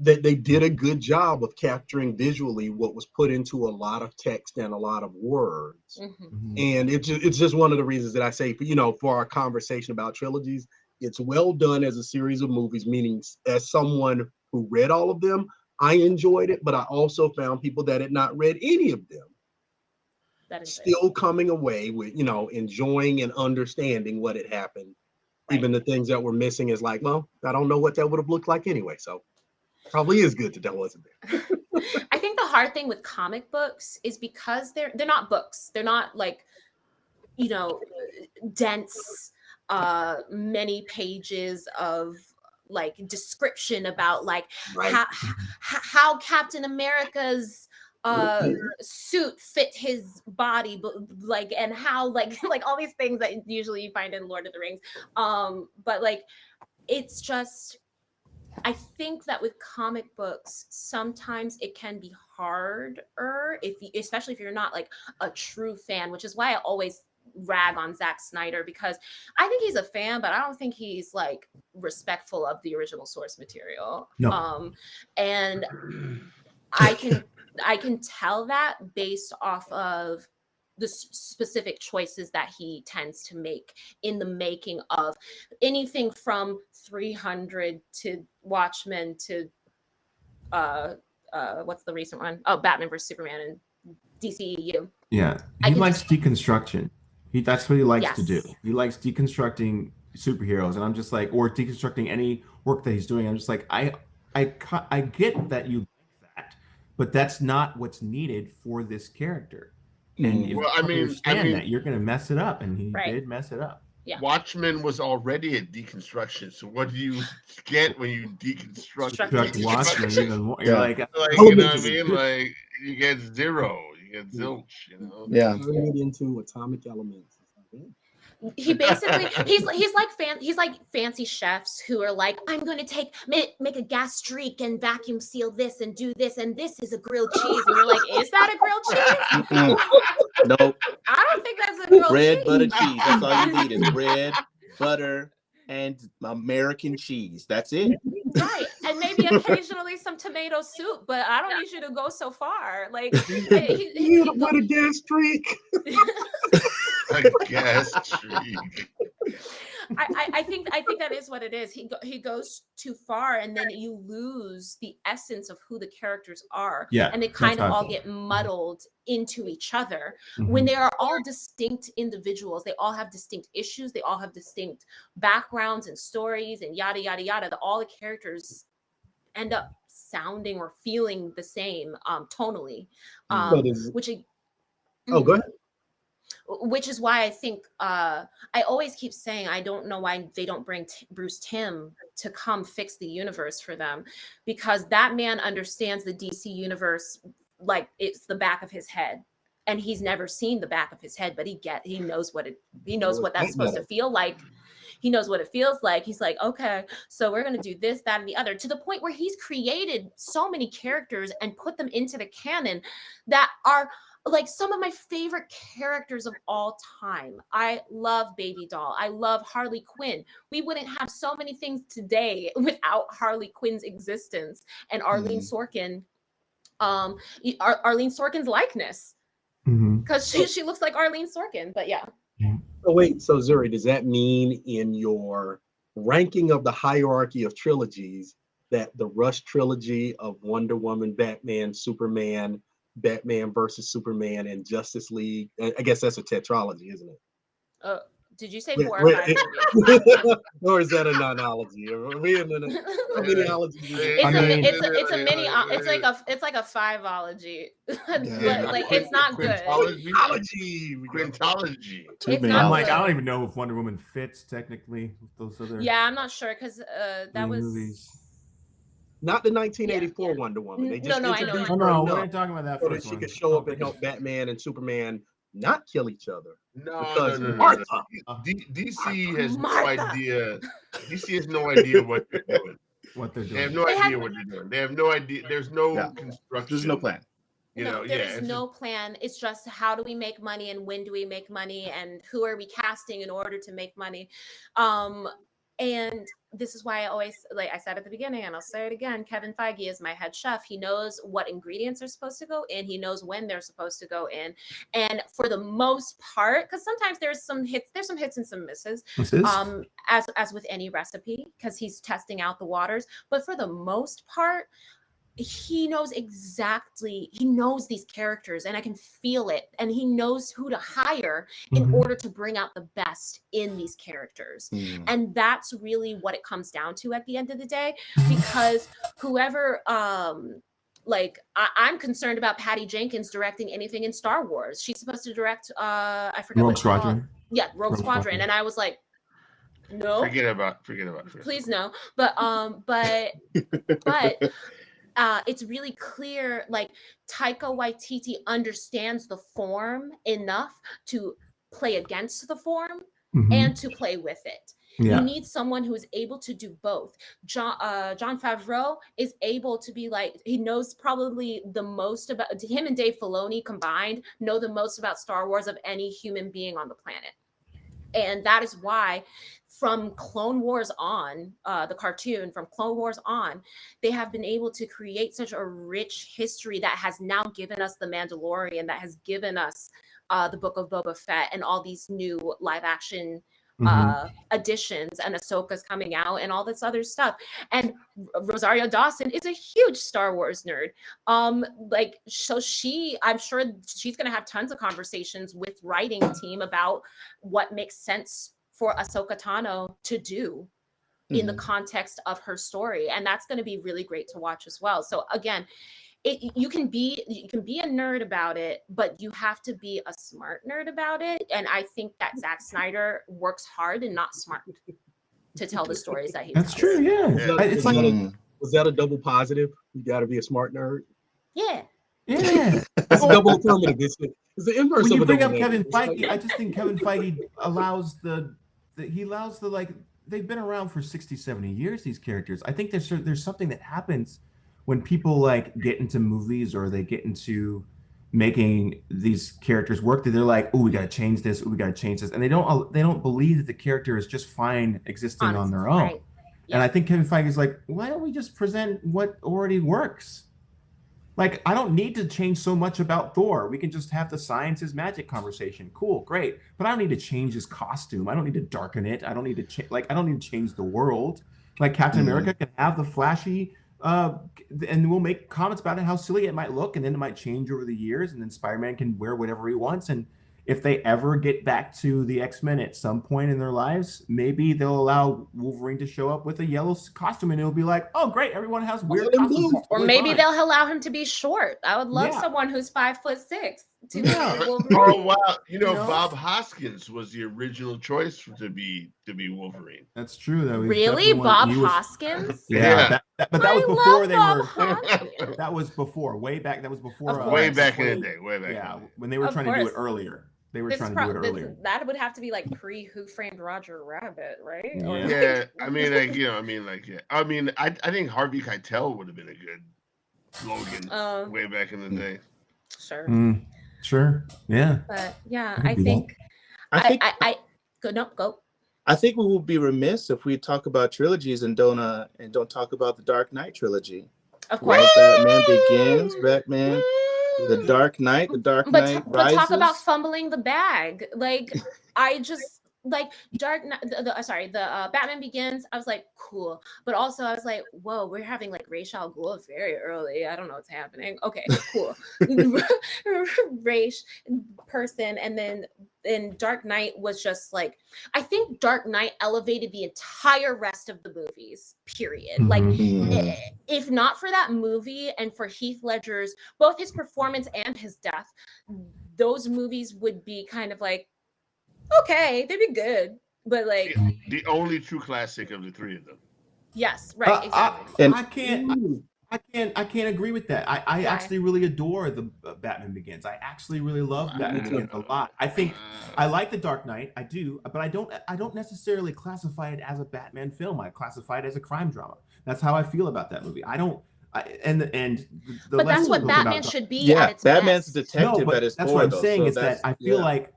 that they did a good job of capturing visually what was put into a lot of text and a lot of words. And it's just one of the reasons that I say, for our conversation about trilogies, it's well done as a series of movies, meaning as someone who read all of them, I enjoyed it, but I also found people that had not read any of them still coming away with, enjoying and understanding what had happened. Right. Even the things that were missing is like, well, I don't know what that would have looked like anyway. So probably is good that wasn't there. I think the hard thing with comic books is because they're not books. They're not like, dense, many pages of like description about like how Captain America's suit fit his body, but like, and how like all these things that usually you find in Lord of the Rings. But like, it's just, I think that with comic books, sometimes it can be harder especially if you're not like a true fan, which is why I always rag on Zack Snyder, because I think he's a fan, but I don't think he's like respectful of the original source material. No. And I can tell that based off of the specific choices that he tends to make in the making of anything from 300 to Watchmen to what's the recent one? Oh, Batman vs Superman and DCEU. Yeah, he likes deconstruction. That's what he likes to do. He likes deconstructing superheroes, and I'm just like, or deconstructing any work that he's doing. I'm just like, I get that you like that, but that's not what's needed for this character. And if you understand that, you're going to mess it up, and he did mess it up. Yeah. Watchmen was already a deconstruction. So what do you get when you deconstruct Watchmen? Even more. You're like, you know what I mean? Like you get zero, you get zilch. Yeah. Turn it into atomic elements. He basically he's like fancy chefs who are like, I'm going to make a gas streak and vacuum seal this and do this, and this is a grilled cheese, and you're like, is that a grilled cheese? Nope. I don't think that's a grilled bread, cheese. Butter, cheese. That's all you need is bread, butter, and American cheese. That's it. Right, and maybe occasionally some tomato soup, but I don't need you to go so far. Like, what a gas streak. A gas streak. I think that is what it is. He goes too far, and then you lose the essence of who the characters are. Yeah, and they kind of all get muddled into each other when they are all distinct individuals. They all have distinct issues. They all have distinct backgrounds and stories and yada yada yada. All the characters end up sounding or feeling the same tonally, which oh, go ahead. Which is why I think I always keep saying I don't know why they don't bring Bruce Timm to come fix the universe for them, because that man understands the DC universe like it's the back of his head, and he's never seen the back of his head, but he knows what that's supposed to feel like. He knows what it feels like. He's like, okay, so we're going to do this, that, and the other, to the point where he's created so many characters and put them into the canon that are like some of my favorite characters of all time. I love Baby Doll. I love Harley Quinn. We wouldn't have so many things today without Harley Quinn's existence and Arlene Sorkin. Arlene Sorkin's likeness, because she looks like Arlene Sorkin. But yeah. Oh wait, so Zuri, does that mean in your ranking of the hierarchy of trilogies that the Rush trilogy of Wonder Woman, Batman, Superman, Batman versus Superman, and Justice League, I guess that's a tetralogy, isn't it? Did you say 4 or 5 movies? Or is that a nonology? Are we in a miniology? It's like a 5-ology. Like it's not good. Quintology. I'm like, I don't even know if Wonder Woman fits technically with those other. Yeah, I'm not sure because that was movies. Not the 1984 Wonder Woman. They just introduced her no, we're not talking about that. So that she could show up and help Batman and Superman not kill each other. No. DC has no idea. DC has no idea what they're doing. They have no idea what they're doing. They have no idea. There's no construction. There's no plan. There's no plan. It's just how do we make money and when do we make money and who are we casting in order to make money. And this is why I always, like I said at the beginning, and I'll say it again, Kevin Feige is my head chef. He knows what ingredients are supposed to go in. He knows when they're supposed to go in. And for the most part, because sometimes there's some hits and some misses, as with any recipe, because he's testing out the waters. But for the most part, he knows these characters, and I can feel it, and he knows who to hire in order to bring out the best in these characters. And that's really what it comes down to at the end of the day, because whoever I'm concerned about Patty Jenkins directing anything in Star Wars. She's supposed to direct I forget Rogue Squadron. Rogue Squadron. And I was like, no, forget about it. Please no. But it's really clear, like Taika Waititi understands the form enough to play against the form and to play with it. You need someone who is able to do both. Jon Favreau is able to be like, he knows probably the most about, him and Dave Filoni combined know the most about Star Wars of any human being on the planet. And that is why from Clone Wars on, the cartoon, from Clone Wars on, they have been able to create such a rich history that has now given us The Mandalorian, that has given us the Book of Boba Fett and all these new live action additions, and Ahsoka's coming out and all this other stuff. And Rosario Dawson is a huge Star Wars nerd. So I'm sure she's going to have tons of conversations with writing team about what makes sense for Ahsoka Tano to do in the context of her story. And that's going to be really great to watch as well. So again, you can be a nerd about it, but you have to be a smart nerd about it. And I think that Zack Snyder works hard and not smart to tell the stories that he tells. That's true, yeah. Was that a double positive? You got to be a smart nerd? Yeah. That's a double affirmative. It's the inverse when of you a bring double up Kevin negative. Feige, I just think Kevin Feige allows they've been around for 60, 70 years, these characters. I think there's something that happens when people like get into movies or they get into making these characters work, that they're like, oh, we got to change this, we got to change this. And they don't believe that the character is just fine existing on their own. Right. Yeah. And I think Kevin Feige is like, why don't we just present what already works? Like, I don't need to change so much about Thor. We can just have the science is magic conversation. Cool, great. But I don't need to change his costume. I don't need to darken it. I don't need to I don't need to change the world. Like Captain America can have the flashy, and we'll make comments about it, how silly it might look, and then it might change over the years, and then Spider-Man can wear whatever he wants, and if they ever get back to the X-Men at some point in their lives, maybe they'll allow Wolverine to show up with a yellow costume, and it'll be like, oh, great, everyone has weird costumes. Or maybe they'll allow him to be short. I would love someone who's 5'6" to be Wolverine. Oh wow, Bob Hoskins was the original choice to be Wolverine. That's true. That was really Bob Hoskins. Yeah, but that was before they were. That was before, way back. That was before. Way back in the day. When they were trying to do it earlier. They were trying to do it earlier. That would have to be like pre Who Framed Roger Rabbit, right? Yeah, I mean, I think Harvey Keitel would have been a good Logan way back in the day. Sure. Sure. Yeah. But yeah, I think go. I think we would be remiss if we talk about trilogies and don't talk about the Dark Knight trilogy. Of course. Batman Begins, Batman. The Dark Knight Rises. But talk about fumbling the bag. Like, I just like Dark Knight. The Batman Begins. I was like, cool, but also I was like, whoa, we're having like Ra's al Ghul very early. I don't know what's happening. Okay, cool. Ra's person, and then Dark Knight was just like, I think Dark Knight elevated the entire rest of the movies. Period. Like, if not for that movie and for Heath Ledger's both his performance and his death, those movies would be kind of like, okay, they'd be good, but like the only true classic of the three of them. Yes, right. Exactly. I can't agree with that. I actually really adore the Batman Begins. I actually really love Batman Begins a lot. I think I like the Dark Knight. I do, but I don't necessarily classify it as a Batman film. I classify it as a crime drama. That's how I feel about that movie. But that's what Batman should be. Yeah, at its Batman's best. detective at his core. That's what I'm saying, is that I feel yeah. like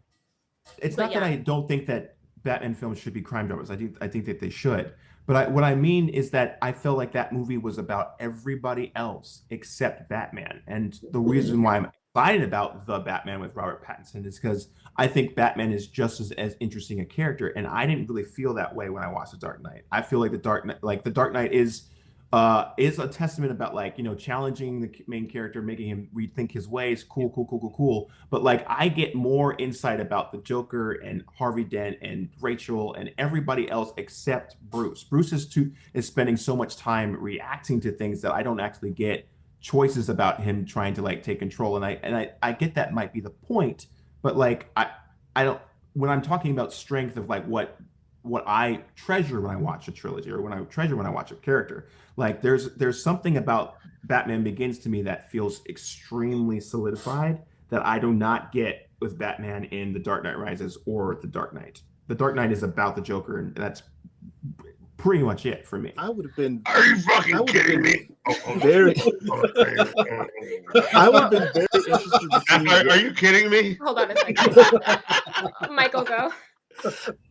it's not that I don't think that Batman films should be crime dramas. I think that they should. But what I mean is that I felt like that movie was about everybody else except Batman. And the reason why I'm excited about the Batman with Robert Pattinson is because I think Batman is just as interesting a character. And I didn't really feel that way when I watched The Dark Knight. I feel like The Dark Knight is a testament about, like, you know, challenging the main character, making him rethink his ways. Cool. But like, I get more insight about the Joker and Harvey Dent and Rachel and everybody else except Bruce. Bruce is spending so much time reacting to things that I don't actually get choices about him trying to like take control. And I get that might be the point, but like, I don't, when I'm talking about strength of like what I treasure when I watch a trilogy, or when I treasure when I watch a character, like there's something about Batman Begins to me that feels extremely solidified that I do not get with Batman in The Dark Knight Rises or The Dark Knight. The Dark Knight is about the Joker, and that's pretty much it for me. I would have been. Are you fucking kidding me? Very. I would have been very interested to see. Are you kidding me? Hold on a second. Michael, go.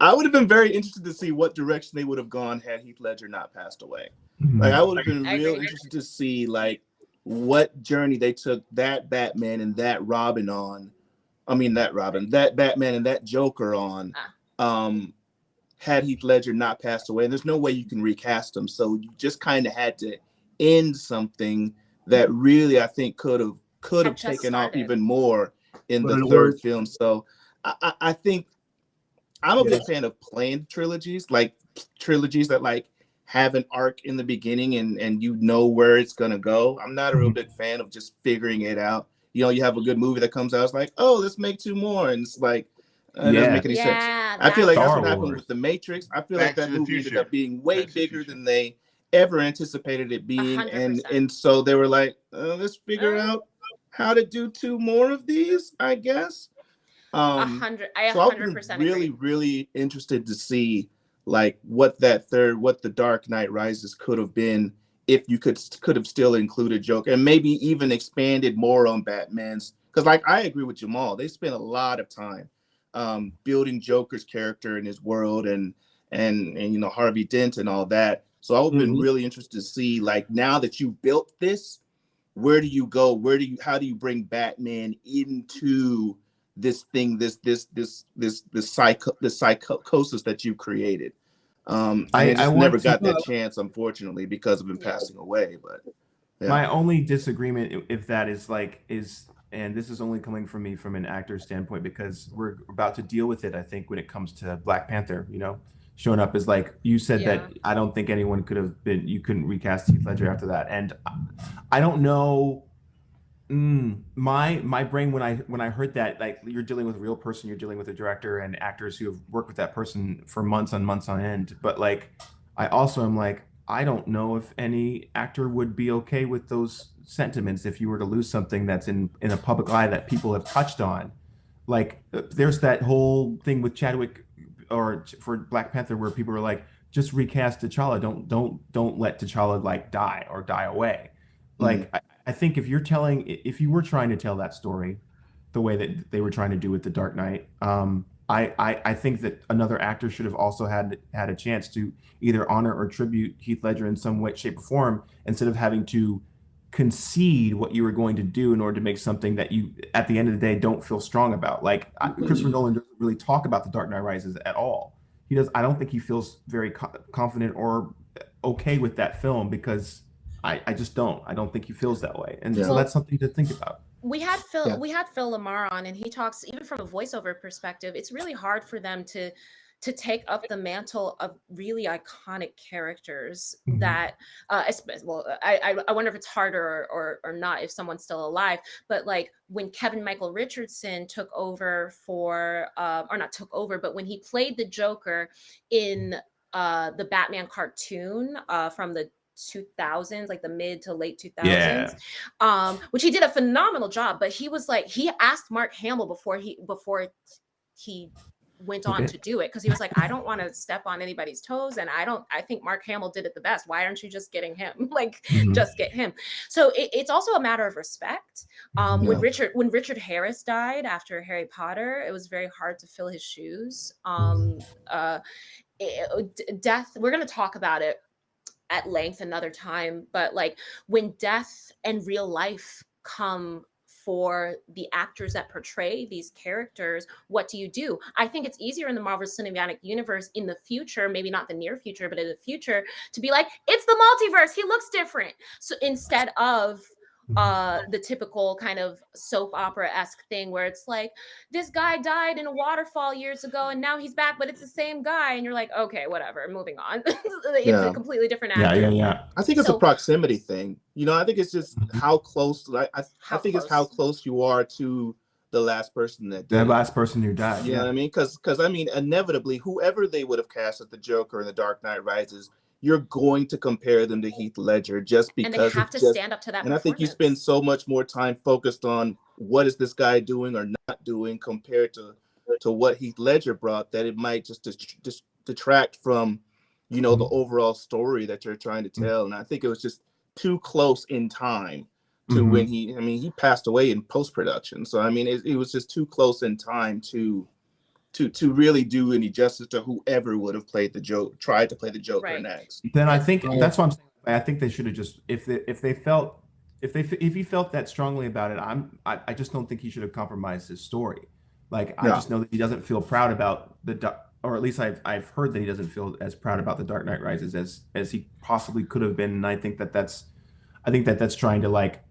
I would have been very interested to see what direction they would have gone had Heath Ledger not passed away. Like, I would have been real interested to see like what journey they took that Batman and that Robin on. I mean, that Batman and that Joker on. Had Heath Ledger not passed away, and there's no way you can recast him. So you just kind of had to end something that really, I think, could have taken off even more in the third film. So I think I'm a big fan of planned trilogies, like trilogies that like have an arc in the beginning and you know where it's gonna go. I'm not a real big fan of just figuring it out. You know, you have a good movie that comes out, it's like, oh, let's make two more, and it's like, it doesn't make any sense. I feel like that's what happened with The Matrix. I feel like that movie ended up being way bigger than they ever anticipated it being, 100%. and so they were like, let's figure out how to do two more of these, I guess. 100%. I 100% so I'm really interested to see like what the Dark Knight Rises could have been if you could have still included Joker and maybe even expanded more on Batman's, because like I agree with Jamal, they spent a lot of time building Joker's character and his world and you know, Harvey Dent and all that. So I would have been really interested to see, like, now that you built this, where do you go? How do you bring Batman into this thing, this psychosis that you created? I just never got that chance, unfortunately, because of him passing away. But yeah. My only disagreement, if that is and this is only coming from me from an actor standpoint because we're about to deal with it. I think when it comes to Black Panther, showing up as like you said that I don't think anyone could have been. You couldn't recast Heath Ledger after that, and I don't know. My brain when I heard that, like, you're dealing with a real person, you're dealing with a director and actors who have worked with that person for months on end. But like, I also am like, I don't know if any actor would be okay with those sentiments if you were to lose something that's in a public eye that people have touched on. Like, there's that whole thing with Chadwick or for Black Panther where people were like, just recast T'Challa. Don't let T'Challa like die or die away. Like, I think if you were trying to tell that story the way that they were trying to do with The Dark Knight, I think that another actor should have also had a chance to either honor or tribute Heath Ledger in some way, shape, or form, instead of having to concede what you were going to do in order to make something that you, at the end of the day, don't feel strong about. Like, Christopher Nolan doesn't really talk about The Dark Knight Rises at all. He does. I don't think he feels very confident or okay with that film because I just don't. I don't think he feels that way, and so that's something to think about. We had Phil Lamar on, and he talks, even from a voiceover perspective, it's really hard for them to take up the mantle of really iconic characters that I wonder if it's harder or not if someone's still alive, but like when Kevin Michael Richardson took over for or not took over, but when he played the Joker in the Batman cartoon from the 2000s, like the mid to late 2000s, which he did a phenomenal job. But he was like, he asked Mark Hamill before he went on to do it, because he was like, I don't want to step on anybody's toes, and I think Mark Hamill did it the best. Why aren't you just getting him? Like, just get him. So it's also a matter of respect. When Richard Harris died after Harry Potter, it was very hard to fill his shoes. Death, we're going to talk about it at length another time, but like when death and real life come for the actors that portray these characters, what do you do? I think it's easier in the Marvel Cinematic Universe in the future, maybe not the near future, but in the future, to be like, it's the multiverse, he looks different. So instead of the typical kind of soap opera-esque thing where it's like, this guy died in a waterfall years ago and now he's back, but it's the same guy, and you're like, okay, whatever, moving on. It's a completely different actor. I think it's a proximity thing. I think it's just how close. I think it's how close you are to the last person that died. The last person who died. You know what I mean? Because I mean, inevitably, whoever they would have cast as the Joker in The Dark Knight Rises, you're going to compare them to Heath Ledger just because. And they have to stand up to that. And I think you spend so much more time focused on what is this guy doing or not doing compared to what Heath Ledger brought, that it might just detract from, the overall story that you're trying to tell. And I think it was just too close in time to when he passed away in post-production. So I mean, it was just too close in time to really do any justice to whoever would have tried to play the Joker next. Then I think that's what I'm saying. I think they should have just, if he felt that strongly about it, I just don't think he should have compromised his story. Like, I just know that he doesn't feel proud about or at least I've heard that he doesn't feel as proud about The Dark Knight Rises as he possibly could have been. And I think that's trying to like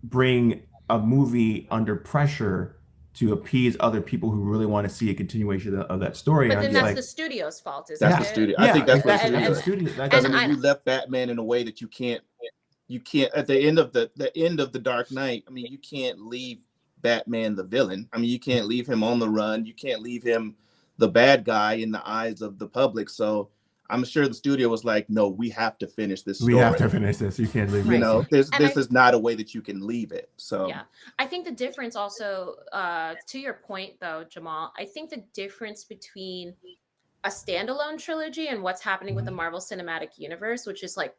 bring a movie under pressure to appease other people who really want to see a continuation of that story. But then that's the studio's fault, isn't it? The studio. I think that's what the studio. You left Batman in a way that you can't at the end of the Dark Knight. I mean, you can't leave Batman the villain. I mean, you can't leave him on the run. You can't leave him the bad guy in the eyes of the public. So I'm sure the studio was like, no, we have to finish this story. We have to finish this. You can't leave it. This is not a way that you can leave it. So yeah, I think the difference also, to your point though, Jamal, I think the difference between a standalone trilogy and what's happening with the Marvel Cinematic Universe, which is like,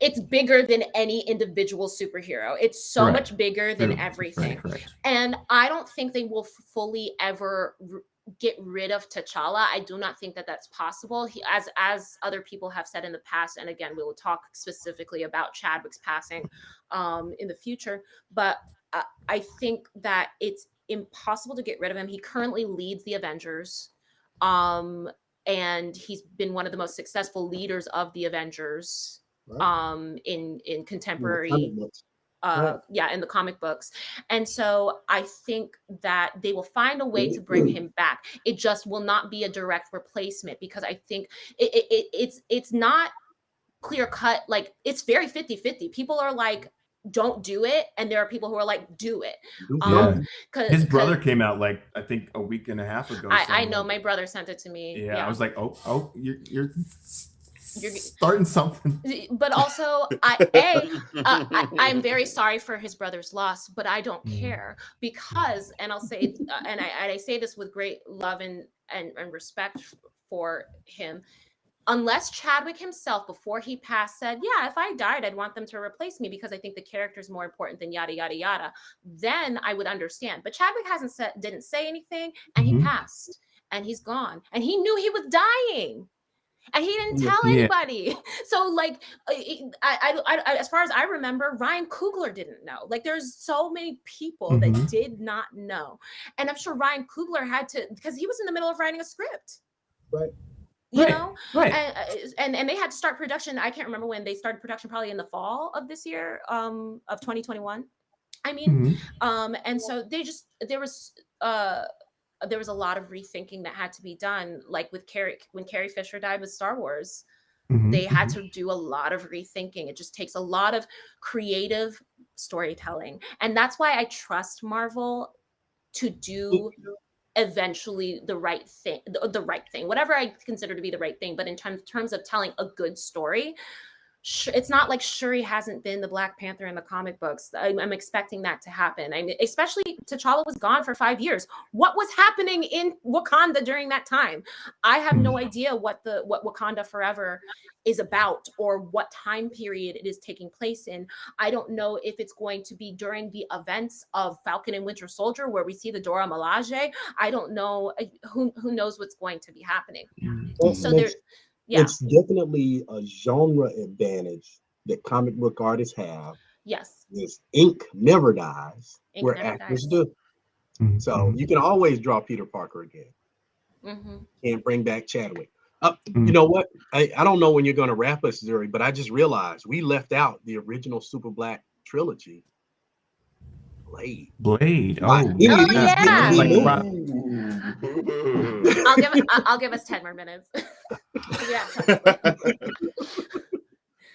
it's bigger than any individual superhero. It's so much bigger than everything. And I don't think they will fully ever get rid of T'Challa. I do not think that that's possible. He, as other people have said in the past, and again, we will talk specifically about Chadwick's passing in the future, but I think that it's impossible to get rid of him. He currently leads the Avengers, and he's been one of the most successful leaders of the Avengers in contemporary in the comic books. And so I think that they will find a way to bring him back. It just will not be a direct replacement, because I think it's not clear cut. Like, it's very 50-50. People are like, don't do it, and there are people who are like, do it. His brother came out like, I think a week and a half ago. I know, my brother sent it to me. I was like, oh, you're starting something. But also, I'm very sorry for his brother's loss, but I don't care, because, and I'll say, and I say this with great love and respect for him, unless Chadwick himself, before he passed, said, yeah, if I died, I'd want them to replace me because I think the character is more important than yada, yada, yada, then I would understand. But Chadwick didn't say anything, and he passed, and he's gone. And he knew he was dying, and he didn't tell anybody. So, like, I, as far as I remember, Ryan Coogler didn't know. Like, there's so many people that did not know. And I'm sure Ryan Coogler had to, because he was in the middle of writing a script. Right. You know, and they had to start production. I can't remember when they started production, probably in the fall of this year, of 2021. I mean, and so there was a lot of rethinking that had to be done. Like with when Carrie Fisher died with Star Wars, they had to do a lot of rethinking. It just takes a lot of creative storytelling, and that's why I trust Marvel to do eventually the right thing, whatever I consider to be the right thing. But in terms of telling a good story, it's not like Shuri hasn't been the Black Panther in the comic books. I'm expecting that to happen. I mean, especially T'Challa was gone for 5 years. What was happening in Wakanda during that time? I have no idea what Wakanda Forever is about, or what time period it is taking place in. I don't know if it's going to be during the events of Falcon and Winter Soldier, where we see the Dora Milaje. I don't know. Who knows what's going to be happening? So there's. Yeah. It's definitely a genre advantage that comic book artists have. Yes. Is ink never dies, where actors do. So you can always draw Peter Parker again. Can't bring back Chadwick. You know what? I don't know when you're going to wrap us, Zuri, but I just realized we left out the original Super Black trilogy. Blade. Oh yeah. I'll give us 10 more minutes.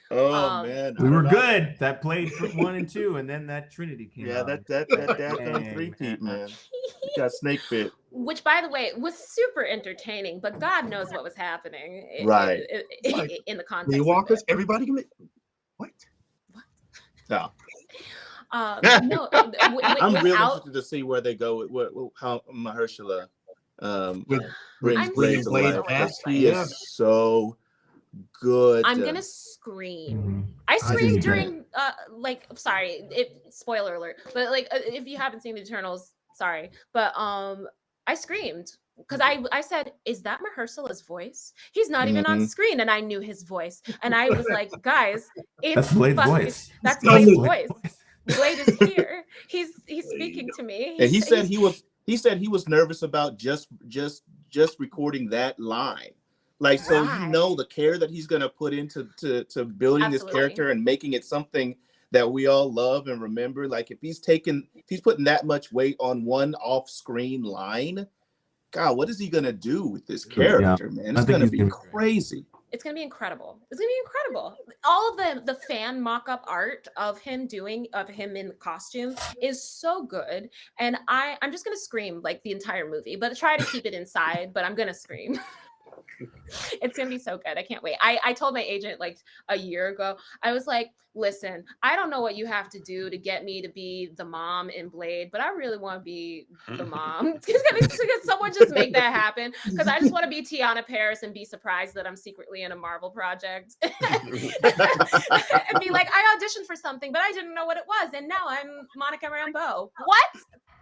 Man, we were good. That played for 1 and 2, and then that Trinity came out. that three-peat, man. You got snake bit. Which, by the way, was super entertaining, but God knows what was happening in the context. Daywalkers, everybody can make what? No. No, I'm really interested to see where they go with how Mahershala brings Blade to life. He is so good. I'm gonna scream. I screamed during spoiler alert, but like if you haven't seen the Eternals, sorry, but I screamed because I said, is that Mahershala's voice? He's not even on screen, and I knew his voice, and I was like, guys, that's Blade's voice. That's Blade's voice. Blade is here. He's speaking to me. And he said he was nervous about just recording that line. Like, so you know the care that he's gonna put into building this character and making it something that we all love and remember. Like, if he's putting that much weight on one off-screen line, God, what is he gonna do with this character, man? It's gonna be crazy. It's gonna be incredible. It's gonna be incredible. All of the fan mock-up art of him in costume is so good, and I'm just gonna scream like the entire movie, but try to keep it inside. But I'm gonna scream. It's gonna be so good. I can't wait. I told my agent like a year ago, I was like, listen, I don't know what you have to do to get me to be the mom in Blade, but I really want to be the mom. Can someone just make that happen? Because I just want to be Tiana Paris and be surprised that I'm secretly in a Marvel project. And be like, I auditioned for something, but I didn't know what it was, and now I'm Monica Rambeau. What?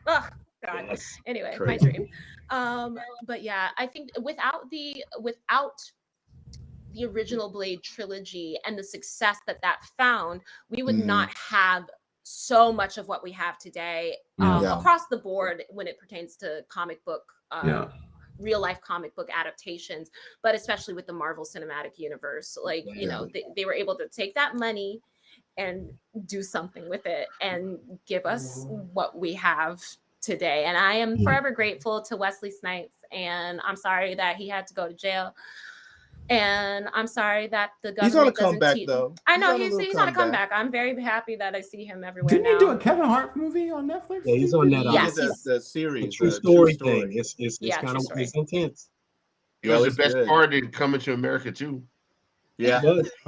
Ugh. God. Yes. Anyway, my dream. But yeah, I think without the original Blade trilogy and the success that found, we would not have so much of what we have today across the board when it pertains to comic book, real life comic book adaptations, but especially with the Marvel Cinematic Universe. Like, you know, they were able to take that money and do something with it and give us what we have today. And I am forever grateful to Wesley Snipes, and I'm sorry that he had to go to jail. And I'm sorry that the government he's on a doesn't comeback though. I know he's on a comeback. I'm very happy that I see him everywhere. Didn't he do a Kevin Hart movie on Netflix? Yeah, he's on that. Yes, the series, the true story thing. It's kind of it's intense. It was the best part in Coming to America too. Yeah,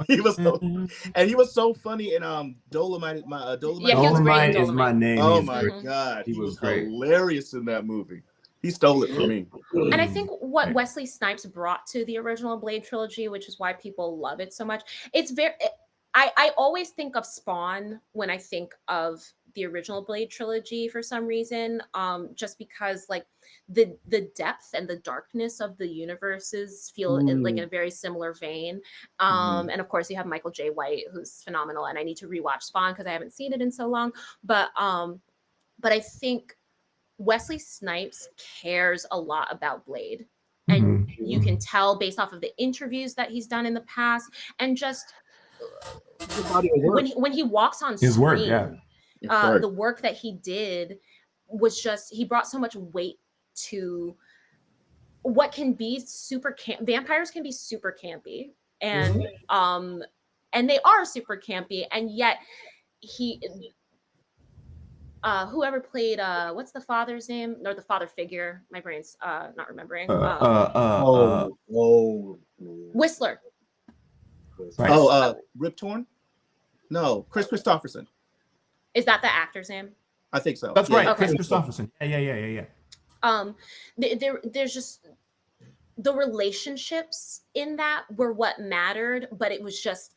he was so funny in Dolomite. Dolomite is my name. Oh my God, he was hilarious in that movie. He stole it from me. And I think what Wesley Snipes brought to the original Blade trilogy, which is why people love it so much, I always think of Spawn when I think of the original Blade trilogy for some reason, just because like the depth and the darkness of the universes feel like in a very similar vein. And of course you have Michael J. White, who's phenomenal, and I need to rewatch Spawn because I haven't seen it in so long. But I think Wesley Snipes cares a lot about Blade, and you can tell based off of the interviews that he's done in the past, and just when he walks on his screen, the work that he did was just, he brought so much weight to what can be super vampires can be super campy, and they are super campy, and yet whoever played what's the father's name, or the father figure, my brain's not remembering. Whistler. Rip Torn? No, Chris Christopherson. Is that the actor's name? I think so. That's right. Okay. Chris Christopherson. Yeah. There's just the relationships in that were what mattered, but it was just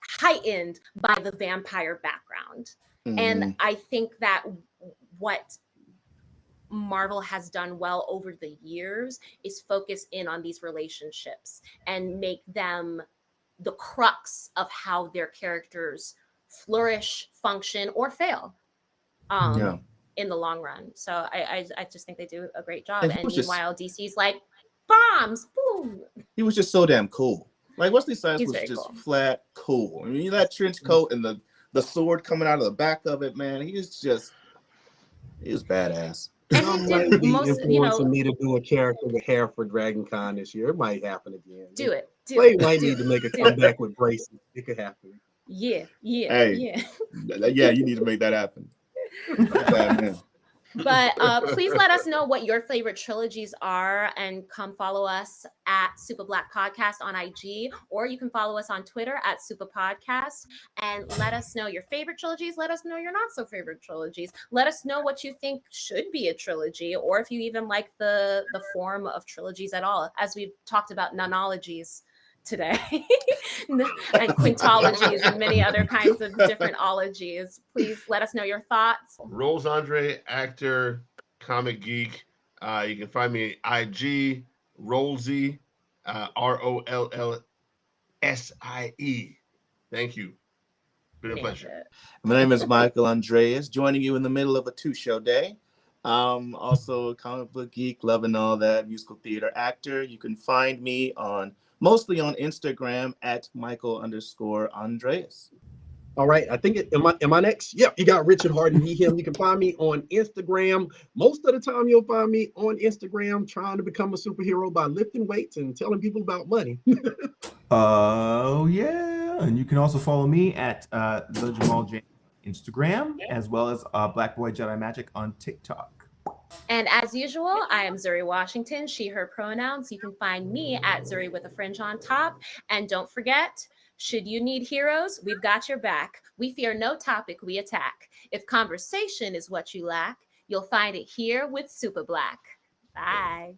heightened by the vampire background. And I think that what Marvel has done well over the years is focus in on these relationships and make them the crux of how their characters flourish, function, or fail in the long run. So I just think they do a great job. And meanwhile, DC's like, bombs, boom. He was just so damn cool. Like Wesley Snipes was just flat cool. I mean, that trench coat and the sword coming out of the back of it, man. He was badass. And he did influencing me to do a character with hair for Dragon Con this year. It might happen again. Do it. Blade might need to make a comeback with braces. It could happen. Yeah. You need to make that happen. But please let us know what your favorite trilogies are, and come follow us at Super Black Podcast on IG, or you can follow us on Twitter at Super Podcast, and let us know your favorite trilogies. Let us know your not so favorite trilogies. Let us know what you think should be a trilogy, or if you even like the form of trilogies at all, as we've talked about nonologies today and quintologies and many other kinds of different ologies. Please let us know your thoughts. Rolls Andre, actor, comic geek. You can find me at IG, Rollsy, ROLLSIE. Thank you. Been a pleasure. My name is Michael Andreas, joining you in the middle of a 2-show day. Also a comic book geek, loving all that, musical theater actor. You can find me mostly on Instagram at Michael_Andreas. All right, I think am I next? Yep, you got Richard Harden, he, him. You can find me on Instagram. Most of the time you'll find me on Instagram trying to become a superhero by lifting weights and telling people about money. And you can also follow me at the Jamal James Instagram, as well as Black Boy Jedi Magic on TikTok. And as usual, I am Zuri Washington, she, her pronouns. You can find me at Zuri with a fringe on top. And don't forget, should you need heroes, we've got your back. We fear no topic we attack. If conversation is what you lack, you'll find it here with Super Black. Bye.